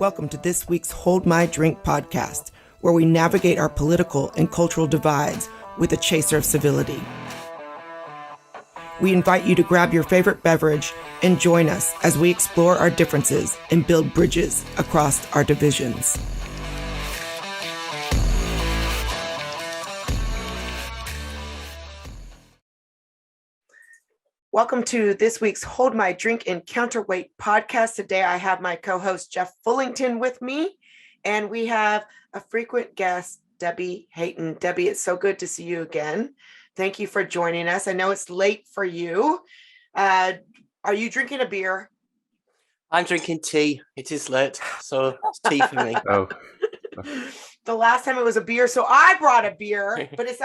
Welcome to this week's Hold My Drink podcast, where we navigate our political and cultural divides with a chaser of civility. We invite you to grab your favorite beverage and join us as we explore our differences and build bridges across our divisions. Welcome to this week's Hold My Drink and Counterweight podcast. Today I have my co-host Jeff Fullington with me, and we have a frequent guest, Debbie Hayton. Debbie, it's so good to see you again. Thank you for joining us. I know it's late for you. Are you drinking a beer? I'm drinking tea. It is late, so it's tea for me. Oh. The last time it was a beer, so I brought a beer, but it's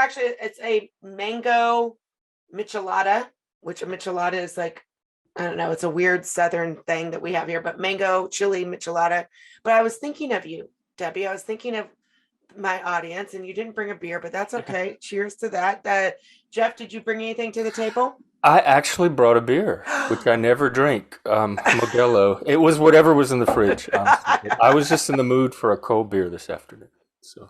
a mango michelada, which a michelada is like, I don't know, it's a weird Southern thing that we have here, but mango chile michelada. But I was thinking of you, Debbie. I was thinking of my audience, and you didn't bring a beer, but that's okay. Cheers to that. Jeff, did you bring anything to the table? I actually brought a beer, which I never drink. Modelo. It was whatever was in the fridge. Honestly. I was just in the mood for a cold beer this afternoon. So,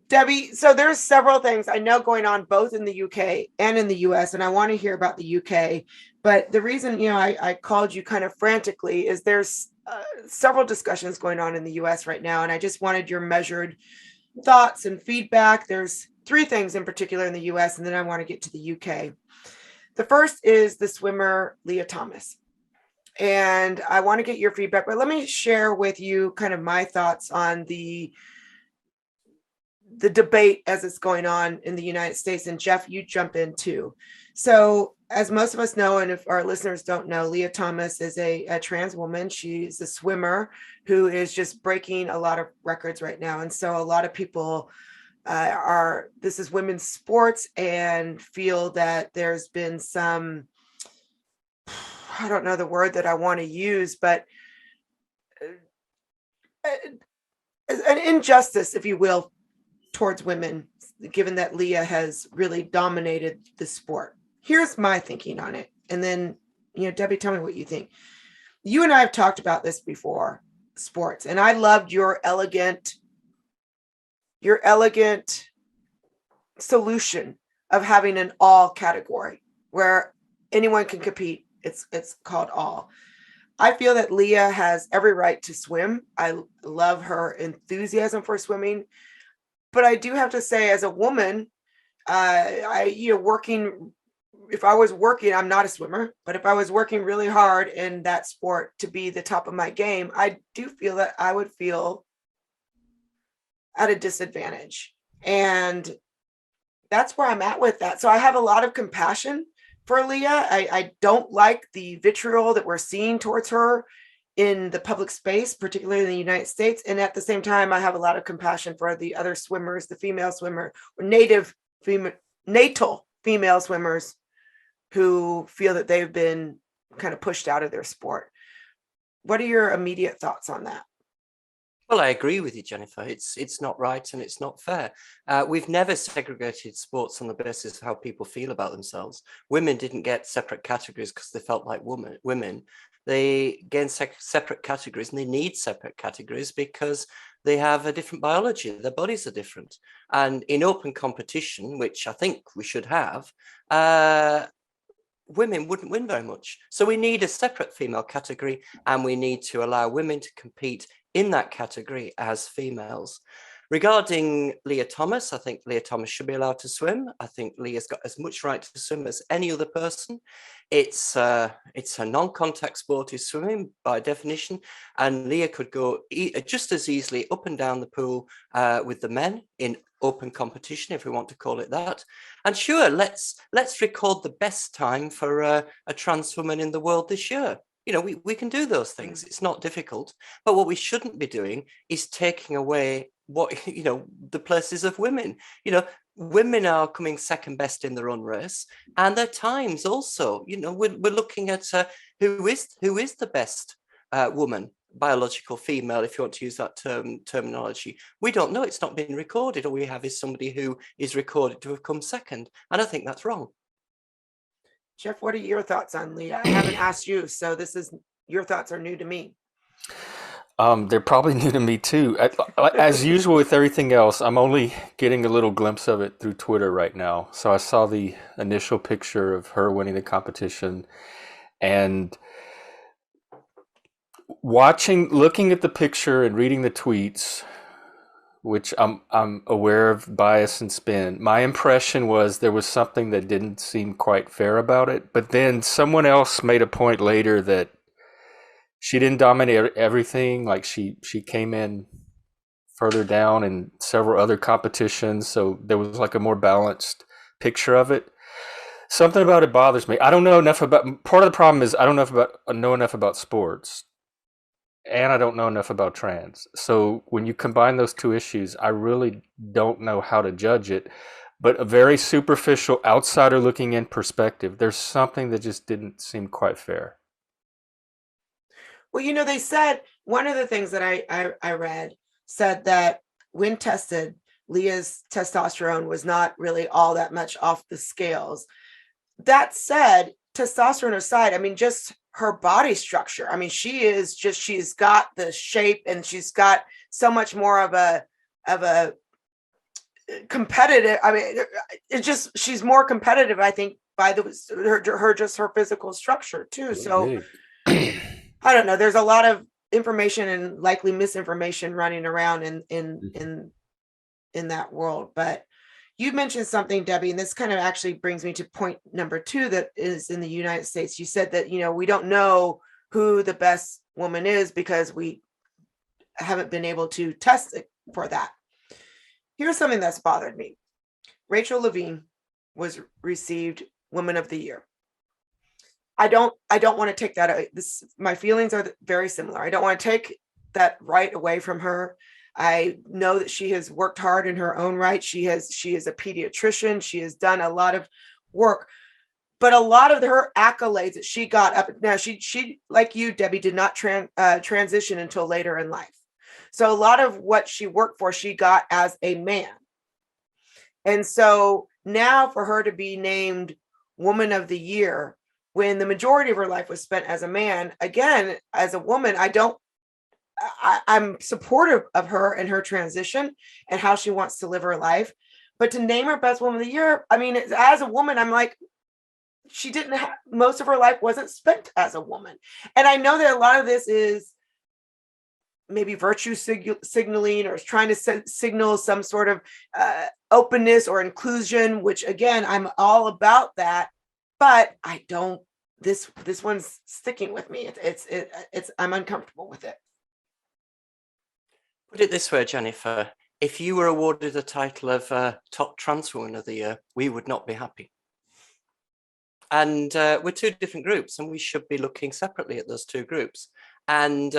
Debbie, so there's several things I know going on both in the UK and in the US, and I want to hear about the UK. But the reason, I called you kind of frantically is there's several discussions going on in the US right now, and I just wanted your measured thoughts and feedback. There's three things in particular in the US, and then I want to get to the UK. The first is the swimmer Lia Thomas. And I want to get your feedback, but let me share with you kind of my thoughts on the debate as it's going on in the United States. And Jeff, you jump in too. So as most of us know, and if our listeners don't know, Lia Thomas is a trans woman. She's a swimmer who is just breaking a lot of records right now. And so a lot of people this is women's sports and feel that there's been some, I don't know the word that I want to use, but an injustice, if you will, towards women, given that Lia has really dominated the sport. Here's my thinking on it. And then, Debbie, tell me what you think. You and I have talked about this before, sports, and I loved your elegant solution of having an all category where anyone can compete. It's called all. I feel that Lia has every right to swim. I love her enthusiasm for swimming. But I do have to say, as a woman, if I was working, I'm not a swimmer, but if I was working really hard in that sport to be the top of my game, I do feel that I would feel at a disadvantage. And that's where I'm at with that. So I have a lot of compassion for Lia. I don't like the vitriol that we're seeing towards her in the public space, particularly in the United States. And at the same time, I have a lot of compassion for the other swimmers, the female swimmer, or natal female swimmers who feel that they've been kind of pushed out of their sport. What are your immediate thoughts on that? Well, I agree with you, Jennifer. It's not right and it's not fair. We've never segregated sports on the basis of how people feel about themselves. Women didn't get separate categories because they felt like women. They gain separate categories, and they need separate categories because they have a different biology. Their bodies are different. And in open competition, which I think we should have, women wouldn't win very much. So we need a separate female category, and we need to allow women to compete in that category as females. Regarding Lia Thomas, I think Lia Thomas should be allowed to swim. I think Lia's got as much right to swim as any other person. It's a non-contact sport, is swimming by definition, and Lia could go just as easily up and down the pool with the men in open competition, if we want to call it that. And sure, let's record the best time for a trans woman in the world this year. We can do those things. It's not difficult. But what we shouldn't be doing is taking away the places of women. Women are coming second best in their own race, and their times also. We're looking at who is the best woman, biological female, if you want to use that terminology. We don't know. It's not been recorded. All we have is somebody who is recorded to have come second, and I think that's wrong. Jeff, what are your thoughts on Lia? I haven't asked you, so your thoughts are new to me. They're probably new to me too. As usual with everything else, I'm only getting a little glimpse of it through Twitter right now. So I saw the initial picture of her winning the competition, and looking at the picture and reading the tweets, which I'm aware of bias and spin. My impression was there was something that didn't seem quite fair about it. But then someone else made a point later that she didn't dominate everything. Like she came in further down in several other competitions, so there was like a more balanced picture of it. Something about it bothers me. I don't know enough about. Part of the problem is I don't know enough about sports, and I don't know enough about trans. So when you combine those two issues, I really don't know how to judge it. But a very superficial outsider looking in perspective, there's something that just didn't seem quite fair. Well, they said one of the things that I read said that when tested, Leah's testosterone was not really all that much off the scales. That said, testosterone aside, I mean, just her body structure. I mean, she's got the shape, and she's got so much more of a competitive. I mean, she's more competitive, I think, by her physical structure too. So I don't know. There's a lot of information and likely misinformation running around in that world. But you mentioned something, Debbie, and this kind of actually brings me to point number 2 that is in the United States. You said that, we don't know who the best woman is because we haven't been able to test it for that. Here's something that's bothered me. Rachel Levine received Woman of the Year. I don't want to take that. My feelings are very similar. I don't want to take that right away from her. I know that she has worked hard in her own right. She is a pediatrician. She has done a lot of work, but a lot of her accolades that she got up now, she like you, Debbie, did not transition until later in life. So a lot of what she worked for, she got as a man. And so now for her to be named Woman of the Year, when the majority of her life was spent as a man, again, as a woman, I'm supportive of her and her transition and how she wants to live her life. But to name her Best Woman of the Year, I mean, as a woman, I'm like, she didn't have, most of her life wasn't spent as a woman. And I know that a lot of this is maybe virtue signaling, or is trying to signal some sort of openness or inclusion, which again, I'm all about that. But I don't, this one's sticking with me. It's I'm uncomfortable with it. Put it this way, Jennifer, if you were awarded the title of Top Trans Woman of the Year, we would not be happy. And we're two different groups, and we should be looking separately at those two groups. And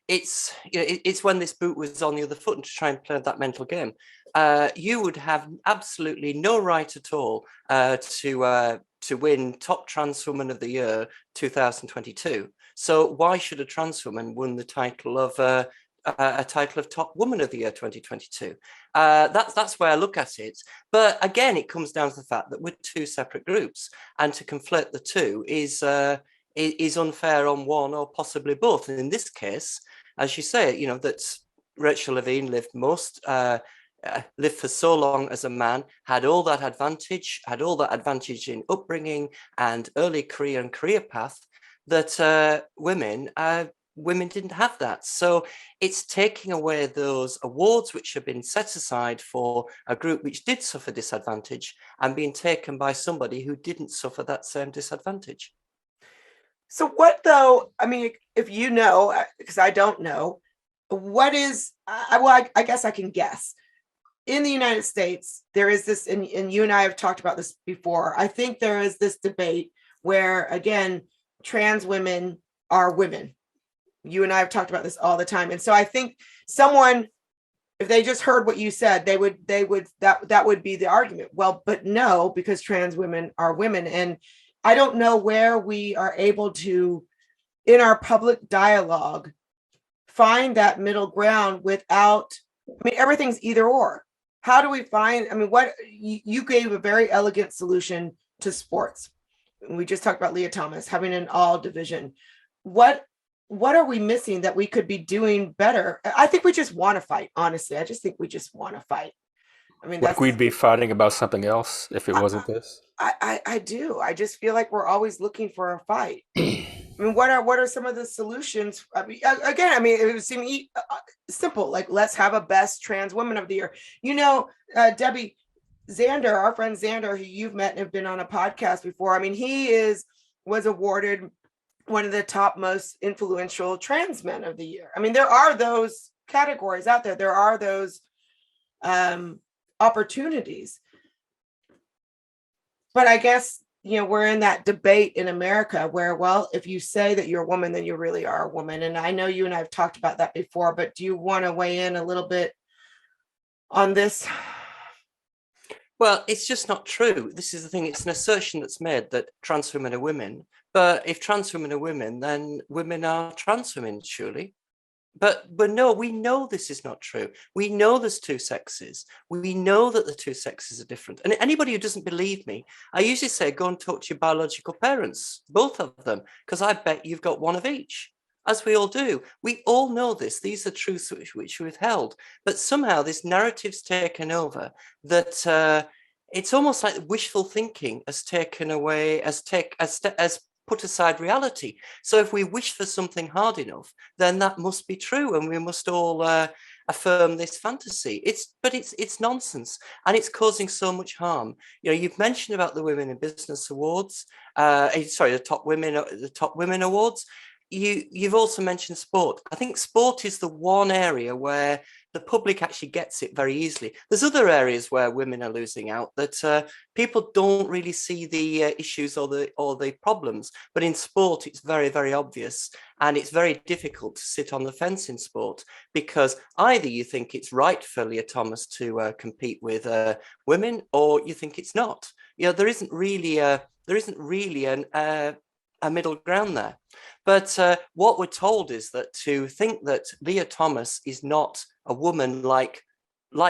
it's when this boot was on the other foot, and to try and play that mental game. You would have absolutely no right at all to win Top Trans Woman of the Year 2022. So why should a trans woman win the title of a title of Top Woman of the Year 2022? That's where I look at it. But again, it comes down to the fact that we're two separate groups, and to conflate the two is unfair on one or possibly both. And in this case, as you say, that Rachel Levine lived for so long as a man, had all that advantage in upbringing and early career and career path that women didn't have that. So it's taking away those awards which have been set aside for a group which did suffer disadvantage, and being taken by somebody who didn't suffer that same disadvantage. So what though, I mean, if you know, because I don't know, what is, I guess I can guess. In the United States, there is this, and you and I have talked about this before, I think there is this debate where, again, trans women are women. You and I have talked about this all the time. And so I think someone, if they just heard what you said, that would be the argument. Well, but no, because trans women are women. And I don't know where we are able to, in our public dialogue, find that middle ground without, I mean, everything's either or. How do we find, I mean, what you gave a very elegant solution to sports. We just talked about Leah Thomas having an all division. What what are we missing that we could be doing better? I think we just want to fight. Honestly, I just think we just want to fight. I mean, Like we'd be fighting about something else if it I, wasn't this. I do. I just feel like we're always looking for a fight. I mean, what are some of the solutions? I mean, again, I mean, it would seem simple. Like, let's have a best trans woman of the year. Debbie Xander, our friend Xander, who you've met and have been on a podcast before. I mean, was awarded one of the top most influential trans men of the year. I mean, there are those categories out there. There are those opportunities. But I guess, we're in that debate in America where, well, if you say that you're a woman, then you really are a woman. And I know you and I have talked about that before, but do you want to weigh in a little bit on this? Well, it's just not true. This is the thing. It's an assertion that's made that trans women are women. But if trans women are women, then women are trans women, surely. But no, we know this is not true. We know there's two sexes. We know that the two sexes are different. And anybody who doesn't believe me, I usually say, go and talk to your biological parents, both of them, because I bet you've got one of each, as we all do. We all know this. These are truths which we've held. But somehow this narrative's taken over that it's almost like wishful thinking has taken away, has put aside reality. So if we wish for something hard enough, then that must be true, and we must all affirm this fantasy. It's nonsense, and it's causing so much harm. You've mentioned about the Women in Business Awards. The top women awards. You've also mentioned sport. I think sport is the one area where the public actually gets it very easily. There's other areas where women are losing out that people don't really see the issues or the problems. But in sport, it's very, very obvious. And it's very difficult to sit on the fence in sport because either you think it's right for Leah Thomas to compete with women, or you think it's not. There isn't really a middle ground there. But what we're told is that to think that Leah Thomas is not a woman like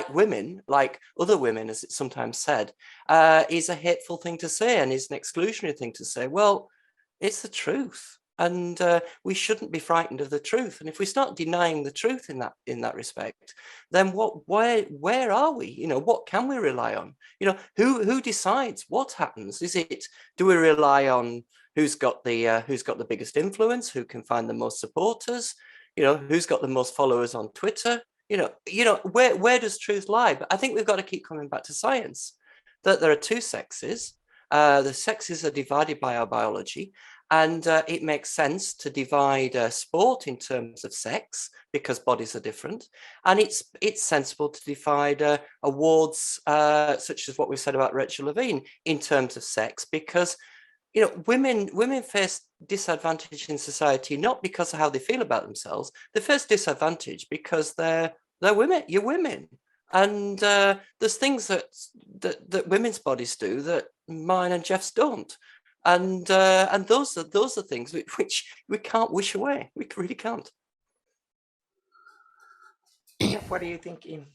women, like other women, as it's sometimes said, is a hateful thing to say and is an exclusionary thing to say. Well, it's the truth. And we shouldn't be frightened of the truth. And if we start denying the truth in that respect, then where are we? What can we rely on? Who decides what happens? Do we rely on who's got the biggest influence, who can find the most supporters, who's got the most followers on Twitter? Where does truth lie? But I think we've got to keep coming back to science, that there are two sexes. The sexes are divided by our biology, and it makes sense to divide sport in terms of sex because bodies are different, and it's sensible to divide awards such as what we said about Rachel Levine in terms of sex because women face disadvantage in society not because of how they feel about themselves. They face disadvantage because they're women. You're women, and there's things that women's bodies do that mine and Jeff's don't, and those are things which we can't wish away. We really can't. Jeff, what are you thinking?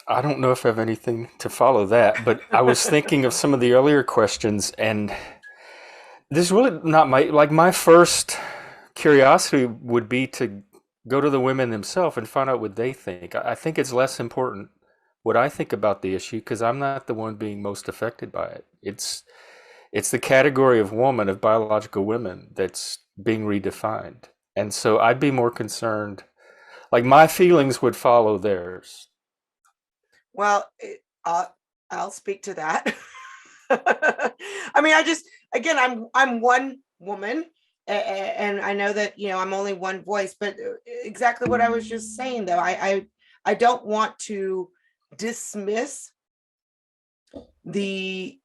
I don't know if I have anything to follow that, but I was thinking of some of the earlier questions, and this is really not my first curiosity would be to go to the women themselves and find out what they think. I think it's less important what I think about the issue because I'm not the one being most affected by it. It's the category of woman, of biological women, that's being redefined. And so I'd be more concerned, like my feelings would follow theirs. Well, I'll speak to that. I mean, I'm one woman, and I know that I'm only one voice, but exactly what I was just saying, though, I don't want to dismiss the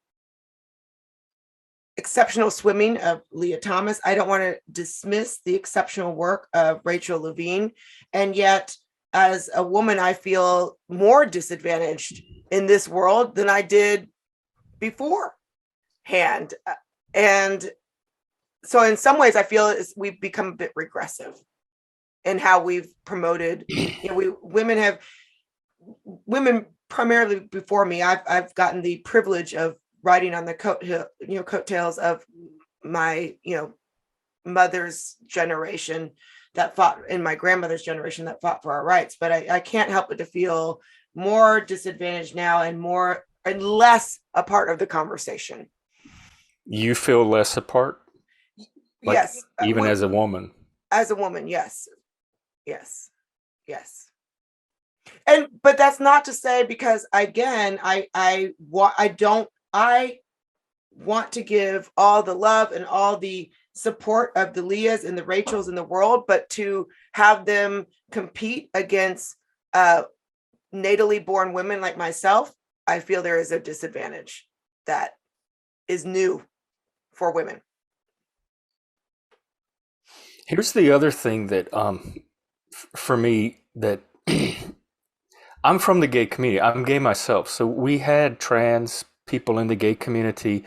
exceptional swimming of Leah Thomas. I don't want to dismiss the exceptional work of Rachel Levine, and yet as a woman, I feel more disadvantaged in this world than I did beforehand. And so in some ways, I feel we've become a bit regressive in how we've promoted, women primarily before me. I've gotten the privilege of riding on the coattails of my, mother's generation that fought in my grandmother's generation that fought for our rights. But I can't help but to feel more disadvantaged now and less a part of the conversation. You feel less apart? Like, yes. Even as a woman? As a woman, yes. Yes. Yes. But that's not to say, because again, I want to give all the love and all the support of the Leahs and the Rachels in the world, but to have them compete against natally born women like myself, I feel there is a disadvantage that is new for women. Here's the other thing that for me, that I'm from the gay community. I'm gay myself. So we had trans people in the gay community.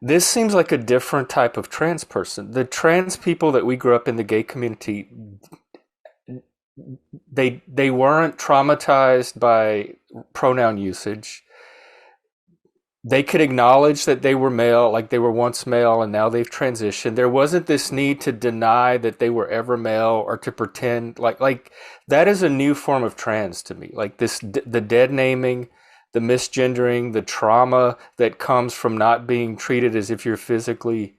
This seems like a different type of trans person. The trans people that we grew up in the gay community, they weren't traumatized by pronoun usage. They could acknowledge that they were male, like they were once male and now they've transitioned. There wasn't this need to deny that they were ever male or to pretend like that is a new form of trans to me. Like the dead naming, the misgendering, the trauma that comes from not being treated as if you're physically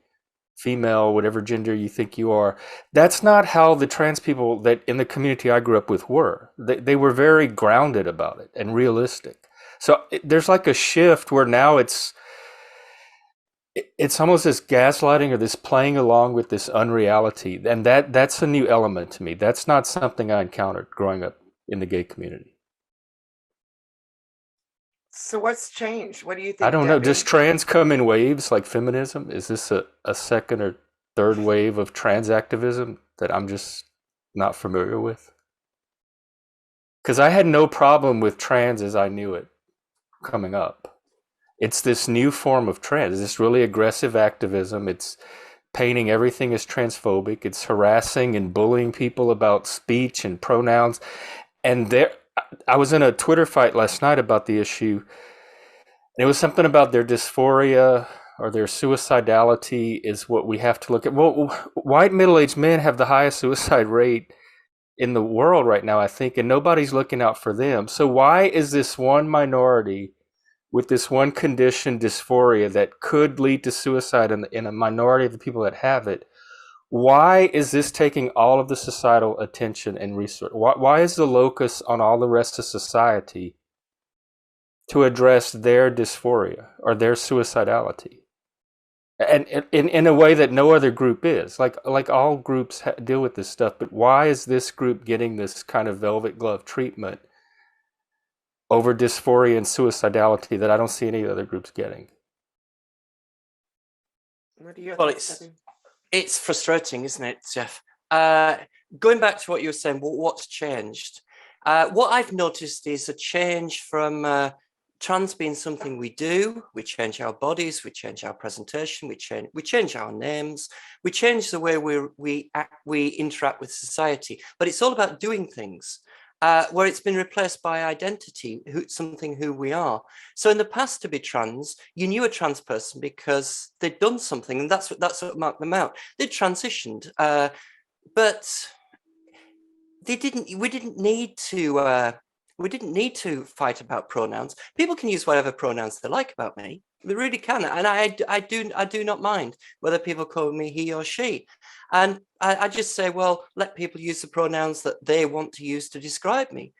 female, whatever gender you think you are. That's not how the trans people that in the community I grew up with were. They were very grounded about it and realistic. So there's like a shift where now it's almost this gaslighting or this playing along with this unreality. And that's a new element to me. That's not something I encountered growing up in the gay community. So what's changed? What do you think? I don't know. Debbie? Does trans come in waves like feminism? Is this a second or third wave of trans activism that I'm just not familiar with? Because I had no problem with trans as I knew it coming up. It's this new form of trans, this really aggressive activism. It's painting everything as transphobic. It's harassing and bullying people about speech and pronouns. And I was in a Twitter fight last night about the issue. And it was something about their dysphoria or their suicidality is what we have to look at. Well, white middle-aged men have the highest suicide rate in the world right now, I think, and nobody's looking out for them. So why is this one minority with this one condition, dysphoria, that could lead to suicide in a minority of the people that have it? Why is this taking all of the societal attention and resource? Why is the locus on all the rest of society to address their dysphoria or their suicidality? And in a way that no other group is, like all groups deal with this stuff, but why is this group getting this kind of velvet glove treatment over dysphoria and suicidality that I don't see any other groups getting? What do you Well, think, it's frustrating, isn't it, Jeff? Going back to what you were saying, what's changed? What I've noticed is a change from trans being something we do. We change our bodies, we change our presentation, we change our names, we change the way we interact with society. But it's all about doing things, where it's been replaced by identity, who we are. So in the past, to be trans, you knew a trans person because they'd done something, and that's what marked them out. They'd transitioned, but we didn't need to fight about pronouns. People can use whatever pronouns they like about me. They really can, and I do not mind whether people call me he or she. And I just say, well, let people use the pronouns that they want to use to describe me.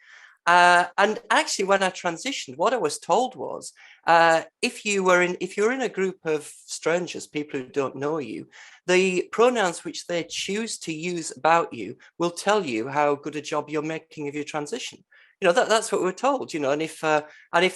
And actually, when I transitioned, what I was told was, if you're in a group of strangers, people who don't know you, the pronouns which they choose to use about you will tell you how good a job you're making of your transition. That's what we're told, and if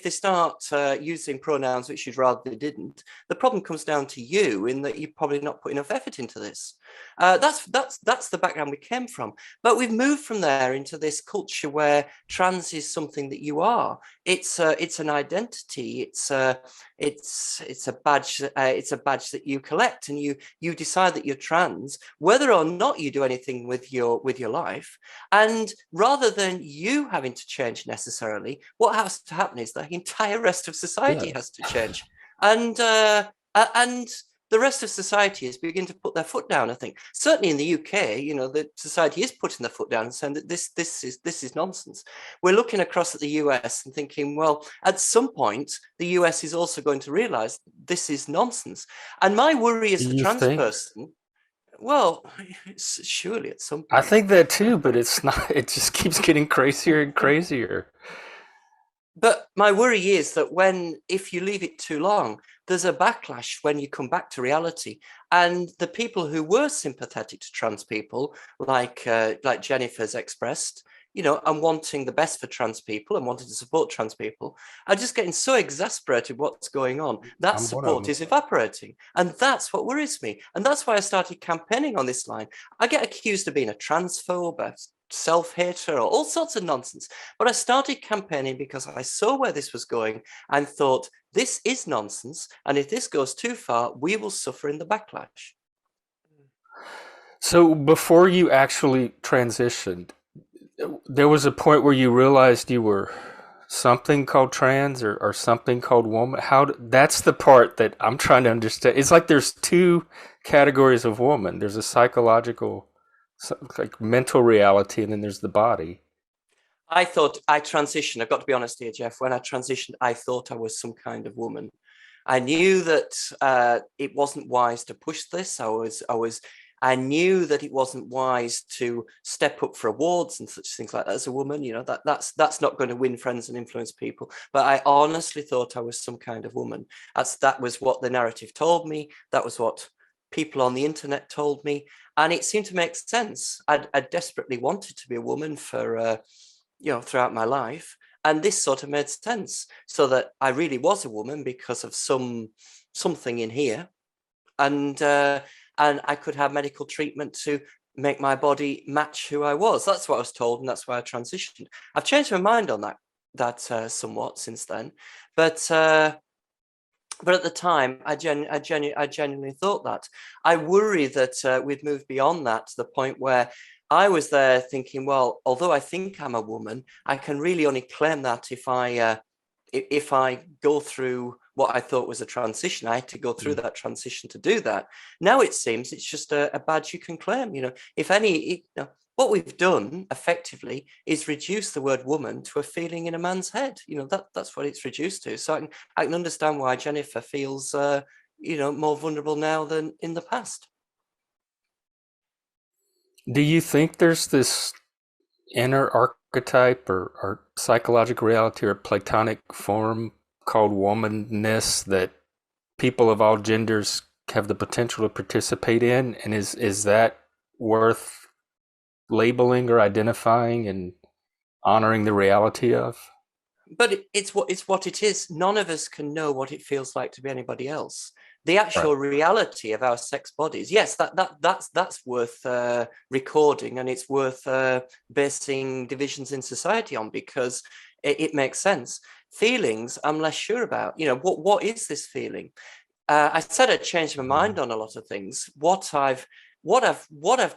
they start using pronouns which you'd rather they didn't, the problem comes down to you in that you've probably not put enough effort into this. That's the background we came from. But we've moved from there into this culture where trans is something that you are. It's an identity. It's a badge. It's a badge that you collect, and you decide that you're trans, whether or not you do anything with your life. And rather than you having to change necessarily, what has to happen is the entire rest of society has to change. And the rest of society is beginning to put their foot down. I think certainly in the UK, you know, the society is putting their foot down and saying that this is nonsense. We're looking across at the US and thinking, well, at some point, the US is also going to realize this is nonsense. And my worry as Do a you trans think? person, well, surely at some I point. think that too, but it's not. It just keeps getting crazier and crazier. But my worry is that if you leave it too long, there's a backlash when you come back to reality. And the people who were sympathetic to trans people, like Jennifer's expressed, you know, and wanting the best for trans people and wanting to support trans people, are just getting so exasperated what's going on. That I'm one of support them. is evaporating. And that's what worries me. And that's why I started campaigning on this line. I get accused of being a transphobe, a self-hater, or all sorts of nonsense. But I started campaigning because I saw where this was going and thought, this is nonsense. And if this goes too far, we will suffer in the backlash. So before you actually transitioned, there was a point where you realized you were something called trans or something called woman. That's the part that I'm trying to understand. It's like there's two categories of woman. There's a psychological, like mental reality, and then there's the body. I thought I transitioned. I've got to be honest here, Jeff. When I transitioned, I thought I was some kind of woman. I knew that it wasn't wise to push this. I knew that it wasn't wise to step up for awards and such things like that as a woman. You know, that's not going to win friends and influence people. But I honestly thought I was some kind of woman. That was what the narrative told me. That was what people on the internet told me, and it seemed to make sense. I desperately wanted to be a woman for throughout my life, and this sort of made sense. So that I really was a woman because of something in here, and I could have medical treatment to make my body match who I was. That's what I was told, and that's why I transitioned. I've changed my mind on that somewhat since then, but at the time, I genuinely thought that. I worry that we've moved beyond that to the point where I was there thinking, well, although I think I'm a woman, I can really only claim that if I go through what I thought was a transition. I had to go through that transition to do that. Now it seems it's just a badge you can claim. You know, if any, what we've done effectively is reduce the word woman to a feeling in a man's head. You know, that's what it's reduced to. So I can understand why Jennifer feels, more vulnerable now than in the past. Do you think there's this inner archetype or psychological reality or platonic form called womanness that people of all genders have the potential to participate in? And is that worth labeling or identifying and honoring the reality of? But it's what it is. None of us can know what it feels like to be anybody else. The actual reality of our sex bodies, yes, that's worth recording, and it's worth basing divisions in society on, because it makes sense. Feelings, I'm less sure about. You know, what is this feeling? I said I changed my mind on a lot of things. What I've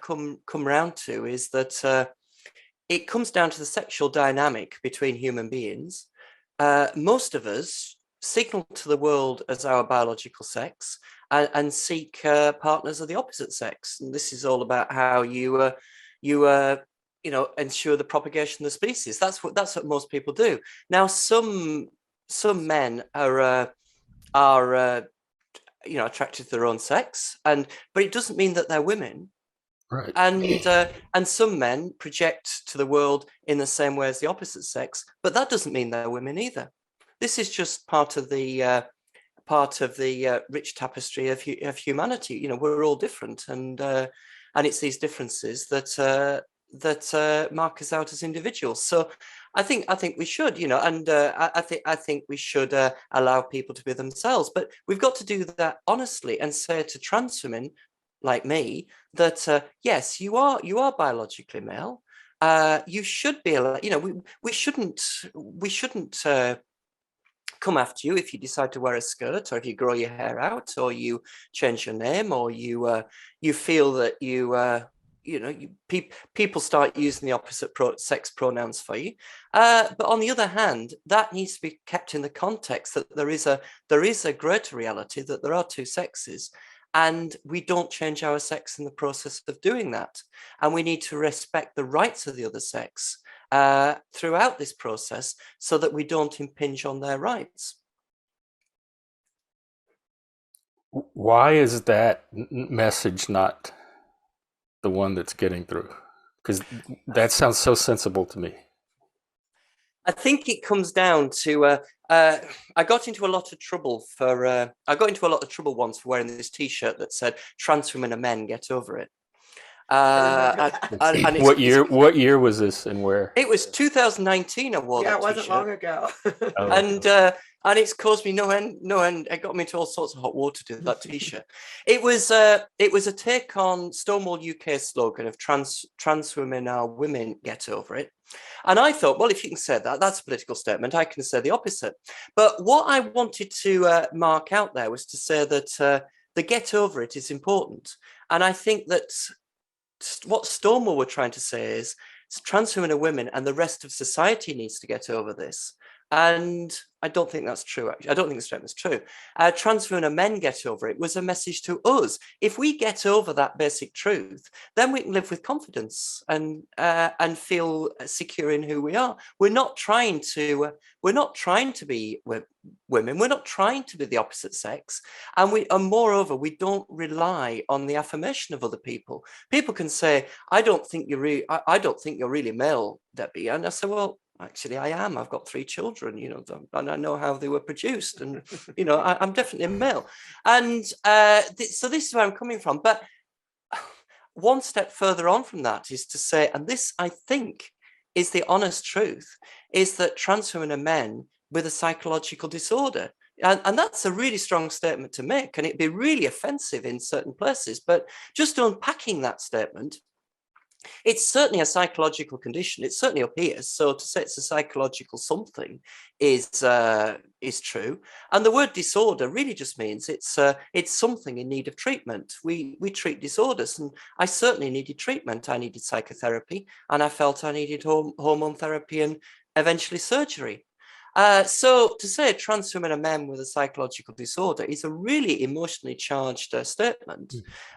come round to is that it comes down to the sexual dynamic between human beings. Most of us signal to the world as our biological sex and seek partners of the opposite sex. And this is all about how you ensure the propagation of the species. That's what most people do. Now, some men are attracted to their own sex, but it doesn't mean that they're women. Right. And some men project to the world in the same way as the opposite sex, but that doesn't mean they're women either. This is just part of the rich tapestry of humanity. You know, we're all different, and it's these differences that mark us out as individuals. So I think we should, I think we should allow people to be themselves, but we've got to do that honestly and say to trans women like me that yes, you are biologically male. You should be, we shouldn't come after you if you decide to wear a skirt, or if you grow your hair out, or you change your name, or you feel that people start using the opposite sex pronouns for you. But on the other hand, that needs to be kept in the context that there is a greater reality, that there are two sexes. and we don't change our sex in the process of doing that. And we need to respect the rights of the other sex throughout this process so that we don't impinge on their rights. Why is that message not the one that's getting through? Because that sounds so sensible to me. I think it comes down to I got into a lot of trouble once for wearing this T-shirt that said "Trans women are men, get over it." And what year was this, and where? It was 2019. I wore that it wasn't T-shirt. long ago. And it's caused me no end. It got me into all sorts of hot water to do that T-shirt. It was a take on Stonewall UK's slogan of trans women are women, get over it. And I thought, well, if you can say that, that's a political statement. I can say the opposite. But what I wanted to mark out there was to say that the get over it is important. And I think that what Stonewall were trying to say is trans women are women and the rest of society needs to get over this. And I don't think that's true. Actually, I don't think the statement's true. Trans women and men get over it was a message to us. If we get over that basic truth, then we can live with confidence and feel secure in who we are. We're not trying to be women. We're not trying to be the opposite sex. And moreover, we don't rely on the affirmation of other people. People can say, I don't think you're really male, Debbie. And I say, well, actually, I am. I've got 3 children, and I know how they were produced, and I'm definitely a male. And so this is where I'm coming from. But one step further on from that is to say, and this I think is the honest truth, is that trans women are men with a psychological disorder. And that's a really strong statement to make, and it'd be really offensive in certain places. But just unpacking that statement, it's certainly a psychological condition. It's certainly up here. So to say it's a psychological something is true. And the word disorder really just means it's something in need of treatment. We treat disorders, and I certainly needed treatment. I needed psychotherapy, and I felt I needed hormone therapy and eventually surgery. So to say trans women are men with a psychological disorder is a really emotionally charged statement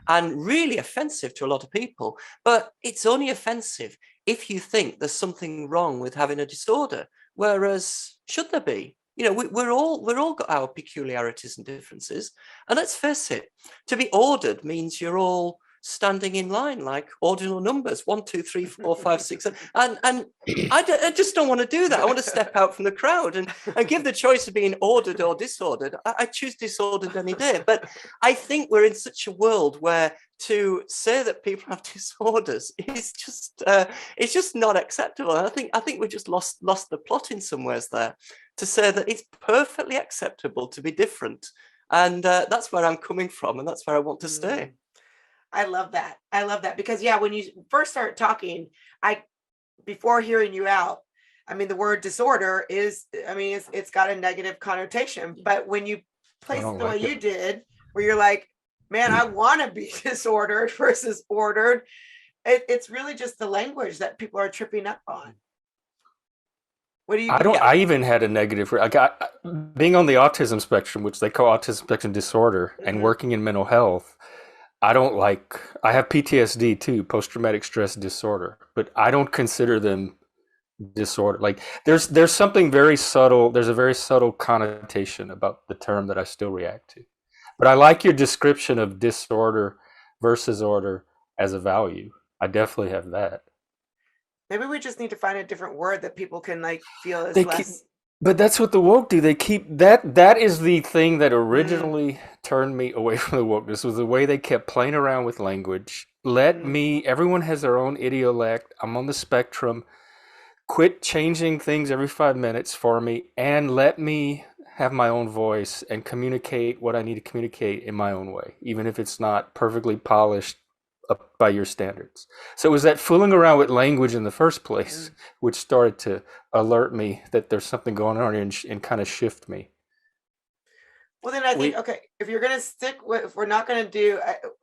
and really offensive to a lot of people. But it's only offensive if you think there's something wrong with having a disorder, whereas should there be? We're all got our peculiarities and differences. And let's face it, to be ordered means you're all standing in line like ordinal numbers 1, 2, 3, 4, 5, 6, and I just don't want to do that. I want to step out from the crowd and give the choice of being ordered or disordered. I choose disordered any day. But I think we're in such a world where to say that people have disorders is just it's just not acceptable. And I think we just lost the plot in some ways there, to say that it's perfectly acceptable to be different. And that's where I'm coming from, and that's where I want to stay. I love that because when you first start talking, before hearing you out, the word disorder it's got a negative connotation, but when you place it the way you did, where you're like, man, I want to be disordered versus ordered, it's really just the language that people are tripping up on. What do you? I even had a negative. Being on the autism spectrum, which they call autism spectrum disorder, and working in mental health. I have PTSD too, post-traumatic stress disorder, but I don't consider them disorder. Like there's something very subtle. There's a very subtle connotation about the term that I still react to. But I like your description of disorder versus order as a value. I definitely have that. Maybe we just need to find a different word that people can feel is less. But that's what the woke do. They keep that is the thing that originally turned me away from the wokeness, was the way they kept playing around with language. Everyone has their own idiolect. I'm on the spectrum. Quit changing things every 5 minutes for me, and let me have my own voice and communicate what I need to communicate in my own way, even if it's not perfectly polished up by your standards. So it was that fooling around with language in the first place, which started to alert me that there's something going on and kind of shift me. Well, then I think, okay, if you're going to stick with, if we're not going to do,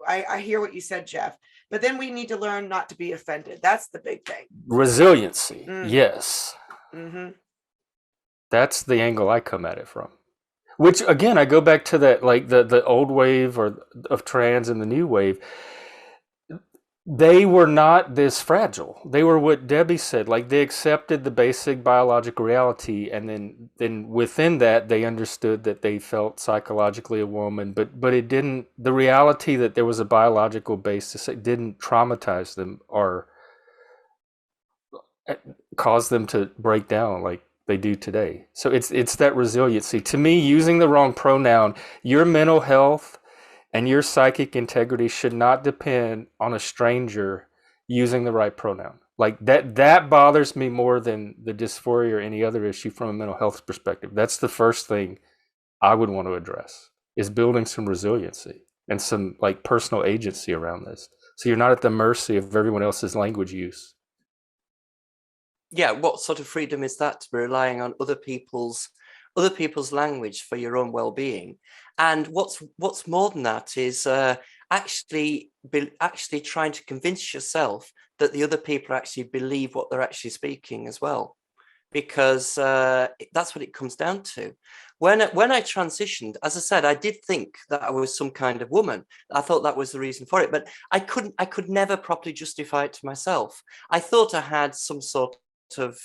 I hear what you said, Jeff, but then we need to learn not to be offended. That's the big thing. Resiliency. Yes. Mm-hmm. That's the angle I come at it from. Which again, I go back to that, like the old wave or of trans and the new wave. They were not this fragile. They were what Debbie said, like they accepted the basic biological reality, and then within that they understood that they felt psychologically a woman, but it didn't, the reality that there was a biological basis, it didn't traumatize them or cause them to break down like they do today. So it's that resiliency. To me, using the wrong pronoun, your mental health and your psychic integrity should not depend on a stranger using the right pronoun. Like that bothers me more than the dysphoria or any other issue from a mental health perspective. That's the first thing I would want to address, is building some resiliency and some like personal agency around this. So you're not at the mercy of everyone else's language use. Yeah, what sort of freedom is that, to be relying on other people's language for your own well-being? And what's more than that is actually trying to convince yourself that the other people actually believe what they're actually speaking as well, because that's what it comes down to. When I transitioned, as I said, I did think that I was some kind of woman. I thought that was the reason for it, but I could never properly justify it to myself. I thought I had some sort of,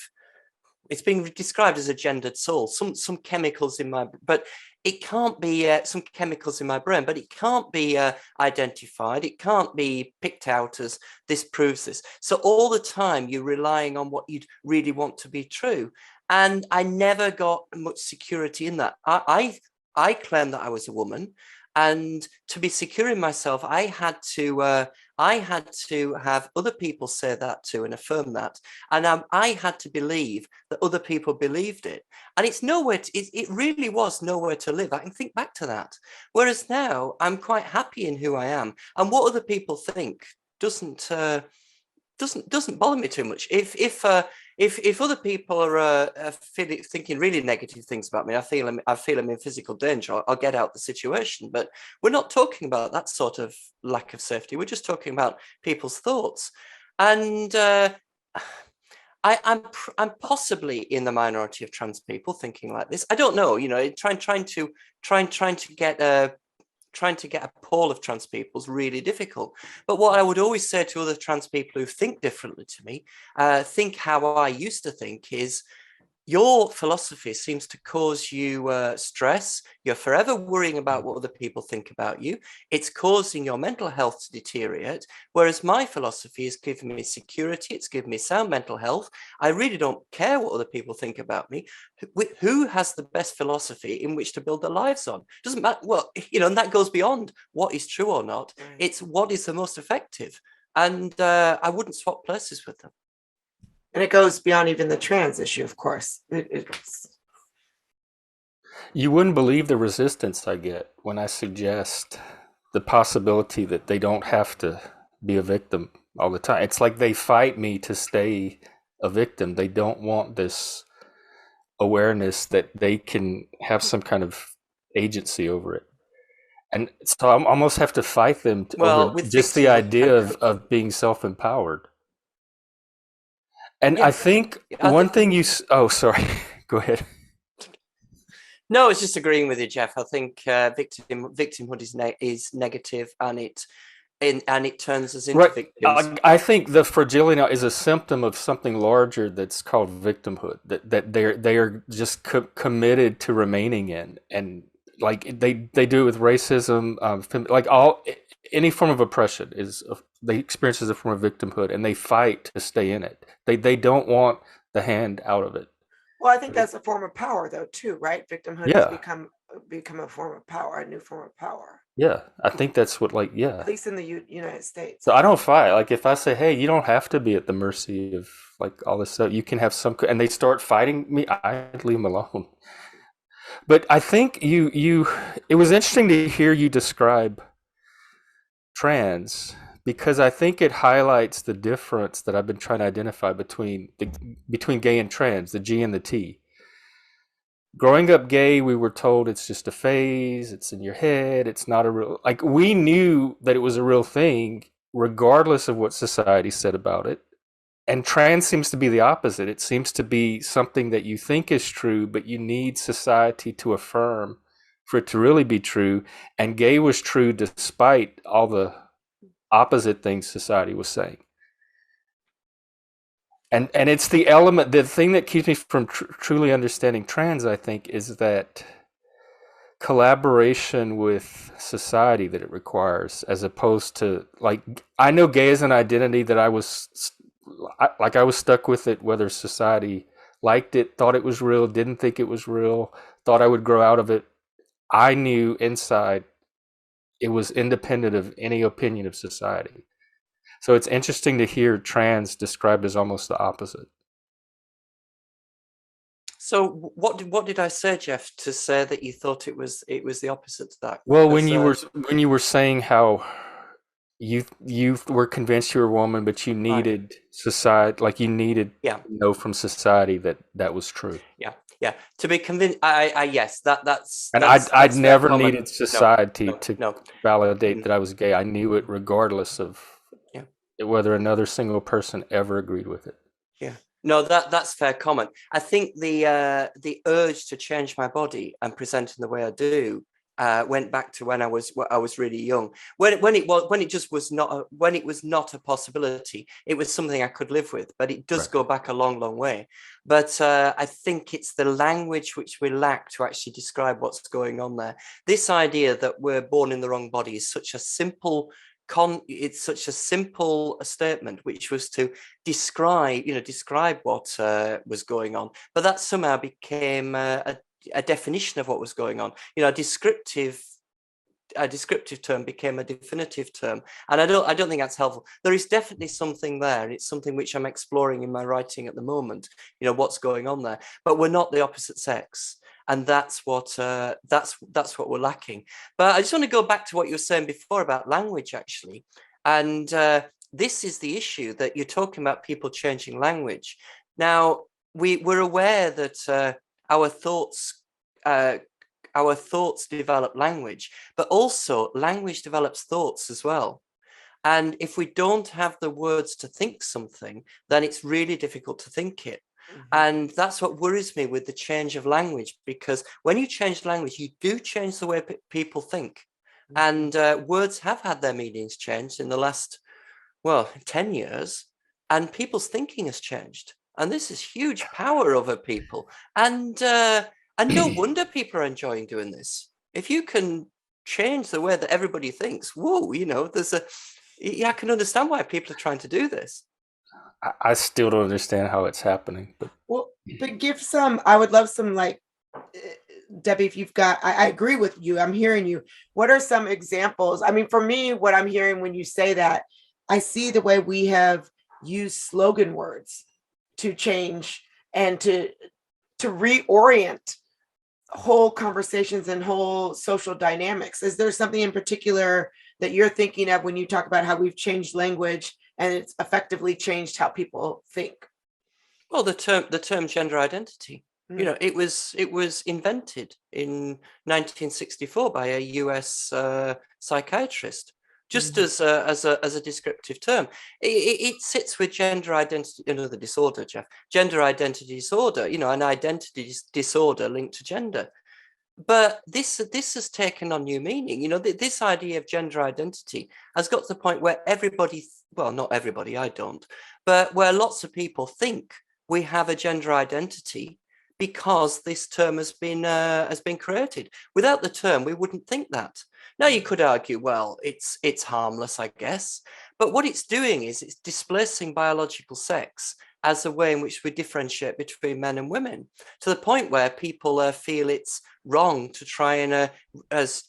it's being described as a gendered soul, some chemicals in my, but it can't be some chemicals in my brain, but it can't be identified. It can't be picked out as this proves this. So all the time you're relying on what you'd really want to be true. And I never got much security in that. I claimed that I was a woman, and to be secure in myself, I had to have other people say that too and affirm that, and I had to believe that other people believed it. And it's nowhere. It really was nowhere to live. I can think back to that. Whereas now I'm quite happy in who I am, and what other people think doesn't bother me too much. If other people are thinking really negative things about me, I feel I'm in physical danger, I'll get out the situation. But we're not talking about that sort of lack of safety. We're just talking about people's thoughts. And I'm possibly in the minority of trans people thinking like this. I don't know. Trying to get a poll of trans people is really difficult. But what I would always say to other trans people who think differently to me, think how I used to think, is your philosophy seems to cause you stress. You're forever worrying about what other people think about you. It's causing your mental health to deteriorate. Whereas my philosophy has given me security. It's given me sound mental health. I really don't care what other people think about me. Who has the best philosophy in which to build their lives on? Doesn't matter. Well, and that goes beyond what is true or not. Right. It's what is the most effective. And I wouldn't swap places with them. And it goes beyond even the trans issue, of course. It's You wouldn't believe the resistance I get when I suggest the possibility that they don't have to be a victim all the time. It's like they fight me to stay a victim. They don't want this awareness that they can have some kind of agency over it. And so I almost have to fight them over with just the idea of being self-empowered. And yeah, I think one thing oh, sorry, go ahead. No, it's just agreeing with you, Jeff. I think victimhood is negative, and it turns us into victims. I think the fragility is a symptom of something larger that's called victimhood. That they are just committed to remaining in, and like they do it with racism, like any form of oppression they experience as a form of victimhood, and they fight to stay in it. They don't want the hand out of it. Well, I think that's a form of power, though, too, right? Victimhood has become a form of power, a new form of power. Yeah, I think that's what, at least in the United States. So I don't fight. Like if I say, "Hey, you don't have to be at the mercy of like all this stuff. You can have some," and they start fighting me, I'd leave them alone. But I think it was interesting to hear you describe trans, because I think it highlights the difference that I've been trying to identify between gay and trans, the G and the T. Growing up gay, we were told it's just a phase, it's in your head, it's not a real, like we knew that it was a real thing regardless of what society said about it. And trans seems to be the opposite. It seems to be something that you think is true, but you need society to affirm for it to really be true, and gay was true despite all the opposite things society was saying. And it's the element, the thing that keeps me from truly understanding trans, I think, is that collaboration with society that it requires, as opposed to, like, I know gay is an identity that I was stuck with it, whether society liked it, thought it was real, didn't think it was real, thought I would grow out of it. I knew inside it was independent of any opinion of society. So it's interesting to hear trans described as almost the opposite. So what did I say, Jeff, to say that you thought it was the opposite to that? Well, when you were saying how you were convinced you were a woman, but you needed society, like you needed to know from society that was true. Yeah. To be convinced, yes, that's. And I'd never needed society to validate that I was gay. I knew it regardless of whether another single person ever agreed with it. Yeah. No, that's fair comment. I think the urge to change my body and present in the way I do went back to when I was really young. When it was not a possibility, it was something I could live with. But it does go back a long, long way. But I think it's the language which we lack to actually describe what's going on there. This idea that we're born in the wrong body is such a simple. It's such a simple statement, which was to describe what was going on, but that somehow became a definition of what was going on. A descriptive term became a definitive term, and I don't think that's helpful. There is definitely something there. It's something which I'm exploring in my writing at the moment. What's going on there, but we're not the opposite sex. And that's what we're lacking. But I just want to go back to what you were saying before about language, actually. And this is the issue, that you're talking about people changing language. Now, we're aware that our thoughts develop language, but also language develops thoughts as well. And if we don't have the words to think something, then it's really difficult to think it. And that's what worries me with the change of language, because when you change language, you do change the way people think. And words have had their meanings changed in the last, 10 years, and people's thinking has changed. And this is huge power over people. And no wonder people are enjoying doing this. If you can change the way that everybody thinks, I can understand why people are trying to do this. I still don't understand how it's happening. But give some, I would love some, like, Debbie, if you've got, I agree with you. I'm hearing you. What are some examples? I mean, for me, what I'm hearing when you say that, I see the way we have used slogan words to change and to reorient whole conversations and whole social dynamics. Is there something in particular that you're thinking of when you talk about how we've changed language and it's effectively changed how people think? Well, the term gender identity, it was invented in 1964 by a US psychiatrist, just as a descriptive term. It sits with gender identity, another disorder, Jeff. Gender identity disorder, an identity disorder linked to gender. But this has taken on new meaning. This idea of gender identity has got to the point where everybody, well, not everybody, I don't, but where lots of people think we have a gender identity because this term has been created. Without the term, we wouldn't think that. Now, you could argue, well, it's harmless, I guess, but what it's doing is it's displacing biological sex as a way in which we differentiate between men and women, to the point where people feel it's wrong to try and, as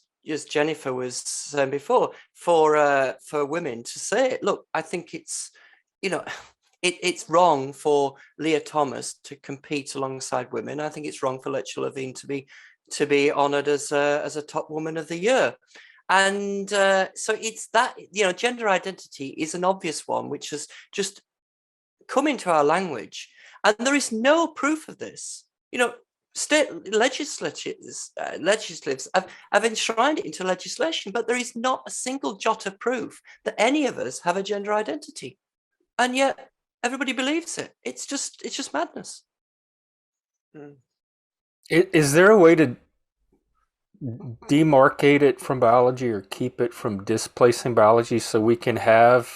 Jennifer was saying before, for women to say it. Look, I think it's, it's wrong for Leah Thomas to compete alongside women. I think it's wrong for Levine to be honoured as a top woman of the year. And so it's that, gender identity is an obvious one, which has just come into our language, and there is no proof of this. State legislatures have enshrined it into legislation, but there is not a single jot of proof that any of us have a gender identity, and yet everybody believes it. It's just madness. Is there a way to demarcate it from biology or keep it from displacing biology so we can have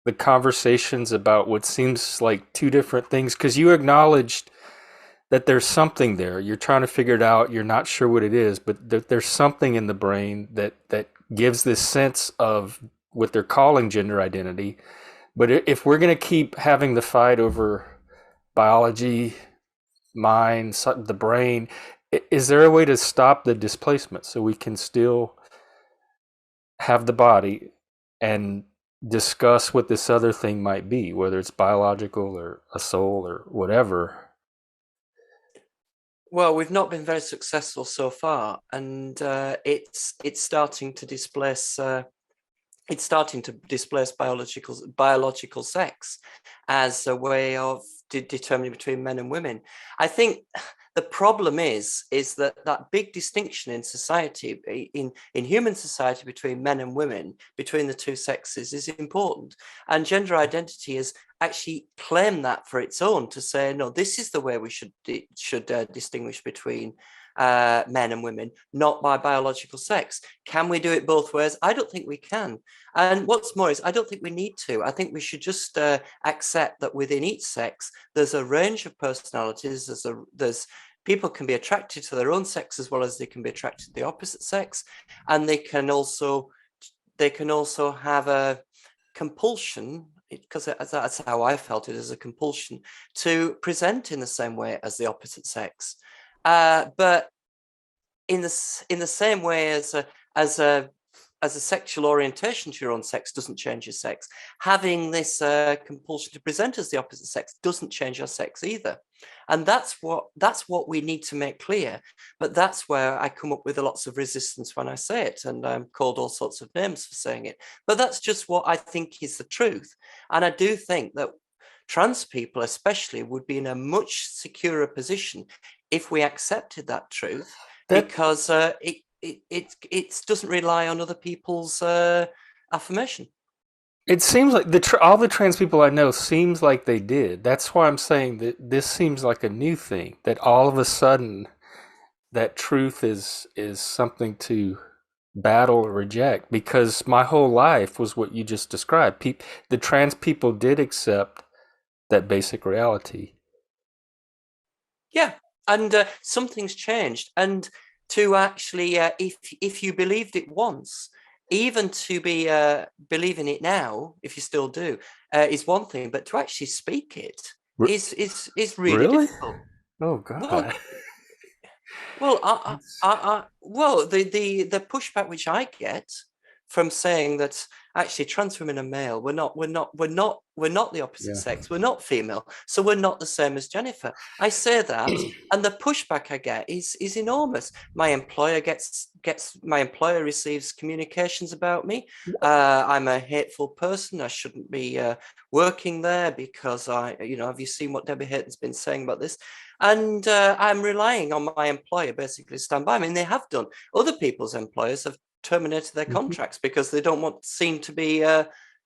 the conversations about what seems like two different things? Because you acknowledged that there's something there. You're trying to figure it out. You're not sure what it is, but there's something in the brain that gives this sense of what they're calling gender identity. But if we're going to keep having the fight over biology, mind, the brain, is there a way to stop the displacement so we can still have the body and discuss what this other thing might be, whether it's biological or a soul or whatever? Well, we've not been very successful so far, and it's starting to displace. It's starting to displace biological sex as a way of determining between men and women. I think the problem is that big distinction in society, in human society, between men and women, between the two sexes, is important. And gender identity has actually claimed that for its own, to say, no, this is the way we should distinguish between men and women, not by biological sex. Can we do it both ways? I don't think we can. And what's more is, I don't think we need to. I think we should just accept that within each sex, there's a range of personalities. There's people can be attracted to their own sex as well as they can be attracted to the opposite sex, and they can also have a compulsion, because that's how I felt it, as a compulsion to present in the same way as the opposite sex. But in the same way as a sexual orientation to your own sex doesn't change your sex, having this compulsion to present as the opposite sex doesn't change your sex either. And that's what we need to make clear. But that's where I come up with lots of resistance when I say it, and I'm called all sorts of names for saying it. But that's just what I think is the truth. And I do think that trans people especially would be in a much securer position if we accepted that truth, because it doesn't rely on other people's affirmation. It seems like all the trans people I know seems like they did. That's why I'm saying that this seems like a new thing, that all of a sudden that truth is something to battle or reject, because my whole life was what you just described. The trans people did accept that basic reality. Yeah, and something's changed. And to actually, if you believed it once, even to be believing it now, if you still do, is one thing. But to actually speak it is really difficult. Oh God. Well, the pushback which I get from saying that actually trans women are male, we're not the opposite sex, we're not female, so we're not the same as Jennifer. I say that, and the pushback I get is enormous. My employer receives communications about me. I'm a hateful person. I shouldn't be working there because have you seen what Debbie Hayton's been saying about this? And I'm relying on my employer basically to stand by me, and they have done. Other people's employers have terminated their contracts because they don't seem to be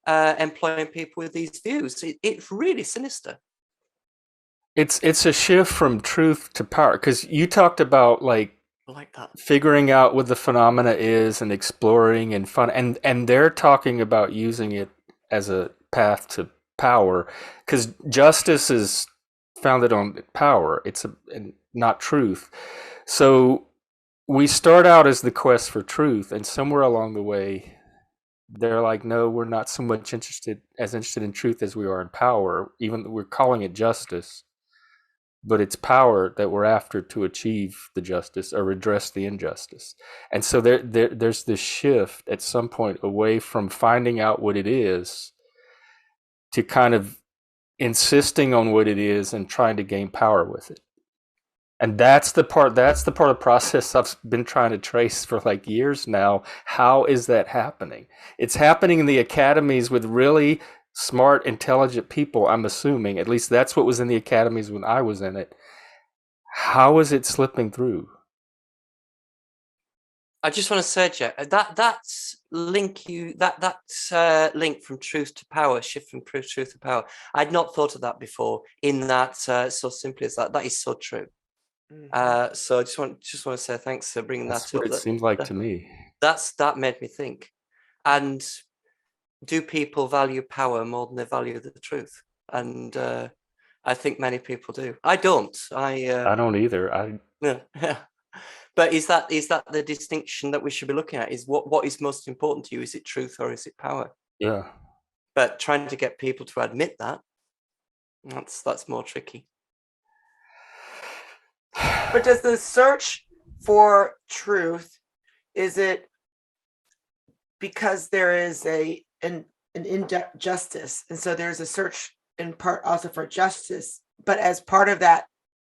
employing people with these views. It's really sinister. It's a shift from truth to power, because you talked about like that, figuring out what the phenomena is and exploring and fun, and they're talking about using it as a path to power, because justice is founded on power. It's not truth. So we start out as the quest for truth, and somewhere along the way they're like, no, we're not so much interested in truth as we are in power. Even we're calling it justice, but it's power that we're after to achieve the justice or redress the injustice. And so there's this shift at some point away from finding out what it is to kind of insisting on what it is and trying to gain power with it. And that's the part of the process I've been trying to trace for like years now. How is that happening? It's happening in the academies with really smart, intelligent people, I'm assuming. At least that's what was in the academies when I was in it. How is it slipping through? I just want to say, Jeff, that link from truth to power, shift from truth to power. I'd not thought of that before in that so simply as that. That is so true. So I just want to say thanks for bringing That's that what up. it seems like to me. That made me think. And do people value power more than they value the truth? And I think many people do. I don't. I don't either. Yeah. But is that the distinction that we should be looking at? Is what is most important to you? Is it truth or is it power? Yeah. But trying to get people to admit that's more tricky. But does the search for truth, is it because there is an injustice, and so there's a search in part also for justice, but as part of that,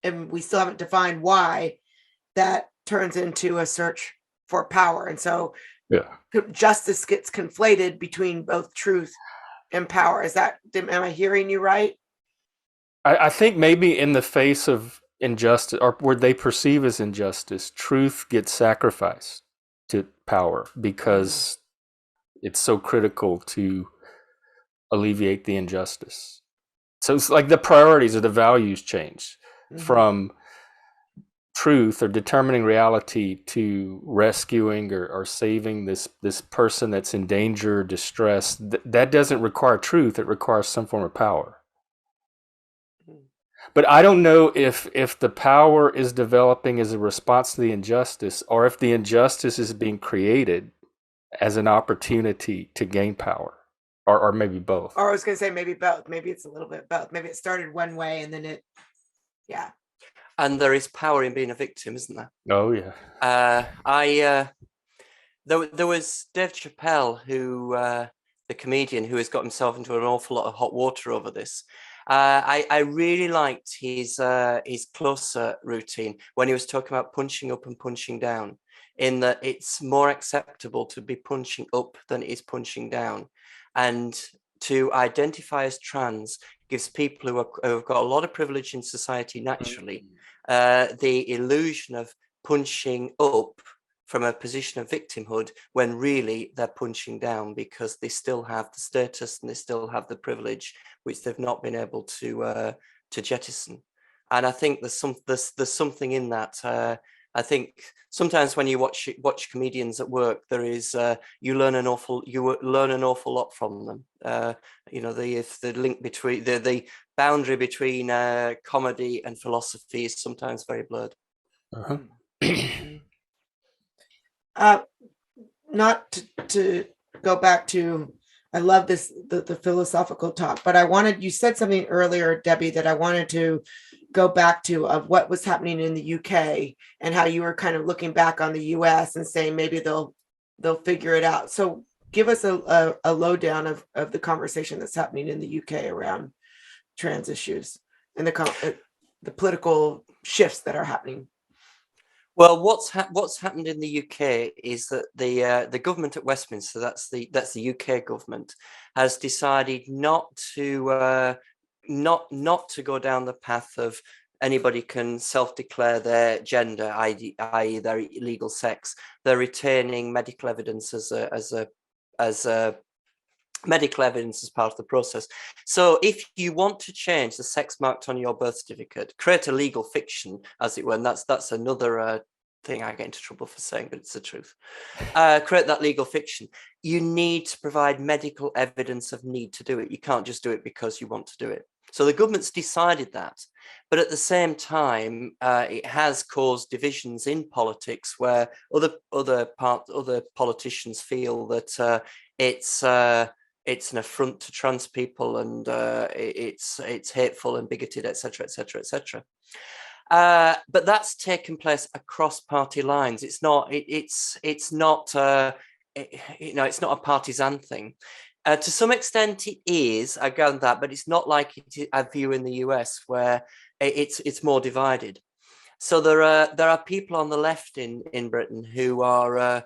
and we still haven't defined why, that turns into a search for power, and so justice gets conflated between both truth and power? Am I hearing you right? I think maybe in the face of injustice, or what they perceive as injustice, truth gets sacrificed to power because it's so critical to alleviate the injustice. So it's like the priorities or the values change from truth or determining reality to rescuing or saving this person that's in danger or distress. That doesn't require truth. It requires some form of power. But I don't know if the power is developing as a response to the injustice, or if the injustice is being created as an opportunity to gain power, or maybe both. Or I was going to say maybe both. Maybe it's a little bit both. Maybe it started one way and then And there is power in being a victim, isn't there? Oh yeah. There was Dave Chappelle, who the comedian, who has got himself into an awful lot of hot water over this. I really liked his closer routine when he was talking about punching up and punching down, in that it's more acceptable to be punching up than it is punching down. And to identify as trans gives people who have got a lot of privilege in society naturally the illusion of punching up from a position of victimhood, when really they're punching down because they still have the status and they still have the privilege which they've not been able to jettison. And I think there's something in that. I think sometimes when you watch comedians at work, there is you learn an awful lot from them. The link between the boundary between comedy and philosophy is sometimes very blurred. Not to go back to, I love this, the philosophical talk, but you said something earlier, Debbie, that I wanted to go back to, of what was happening in the UK and how you were kind of looking back on the US and saying maybe they'll figure it out. So give us a lowdown of the conversation that's happening in the UK around trans issues and the political shifts that are happening. Well, what's happened in the UK is that the government at Westminster, that's the UK government, has decided not to go down the path of anybody can self-declare their gender, i.e. their legal sex. They're retaining medical evidence as medical evidence as part of the process. So if you want to change the sex marked on your birth certificate, create a legal fiction, as it were, and that's another thing I get into trouble for saying, but it's the truth. Create that legal fiction. You need to provide medical evidence of need to do it. You can't just do it because you want to do it. So the government's decided that, but at the same time, it has caused divisions in politics where other politicians feel that it's an affront to trans people and it's hateful and bigoted, etc., etc., etc. But that's taken place across party lines. It's not a partisan thing. To some extent, it is. I gather that, but it's not like I view in the US, where it's more divided. So there are people on the left in Britain who are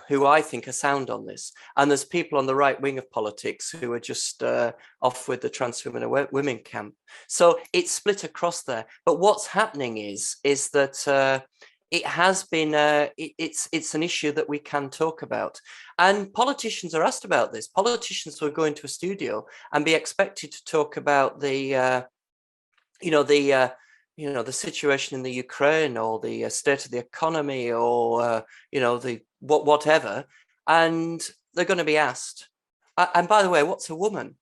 who I think are sound on this, and there's people on the right wing of politics who are just off with the trans women camp. So it's split across there. But what's happening is that it has been it's an issue that we can talk about, and politicians are asked about this. Politicians will go into a studio and be expected to talk about the the situation in the Ukraine, or the state of the economy, or the whatever, and they're going to be asked, and by the way, what's a woman?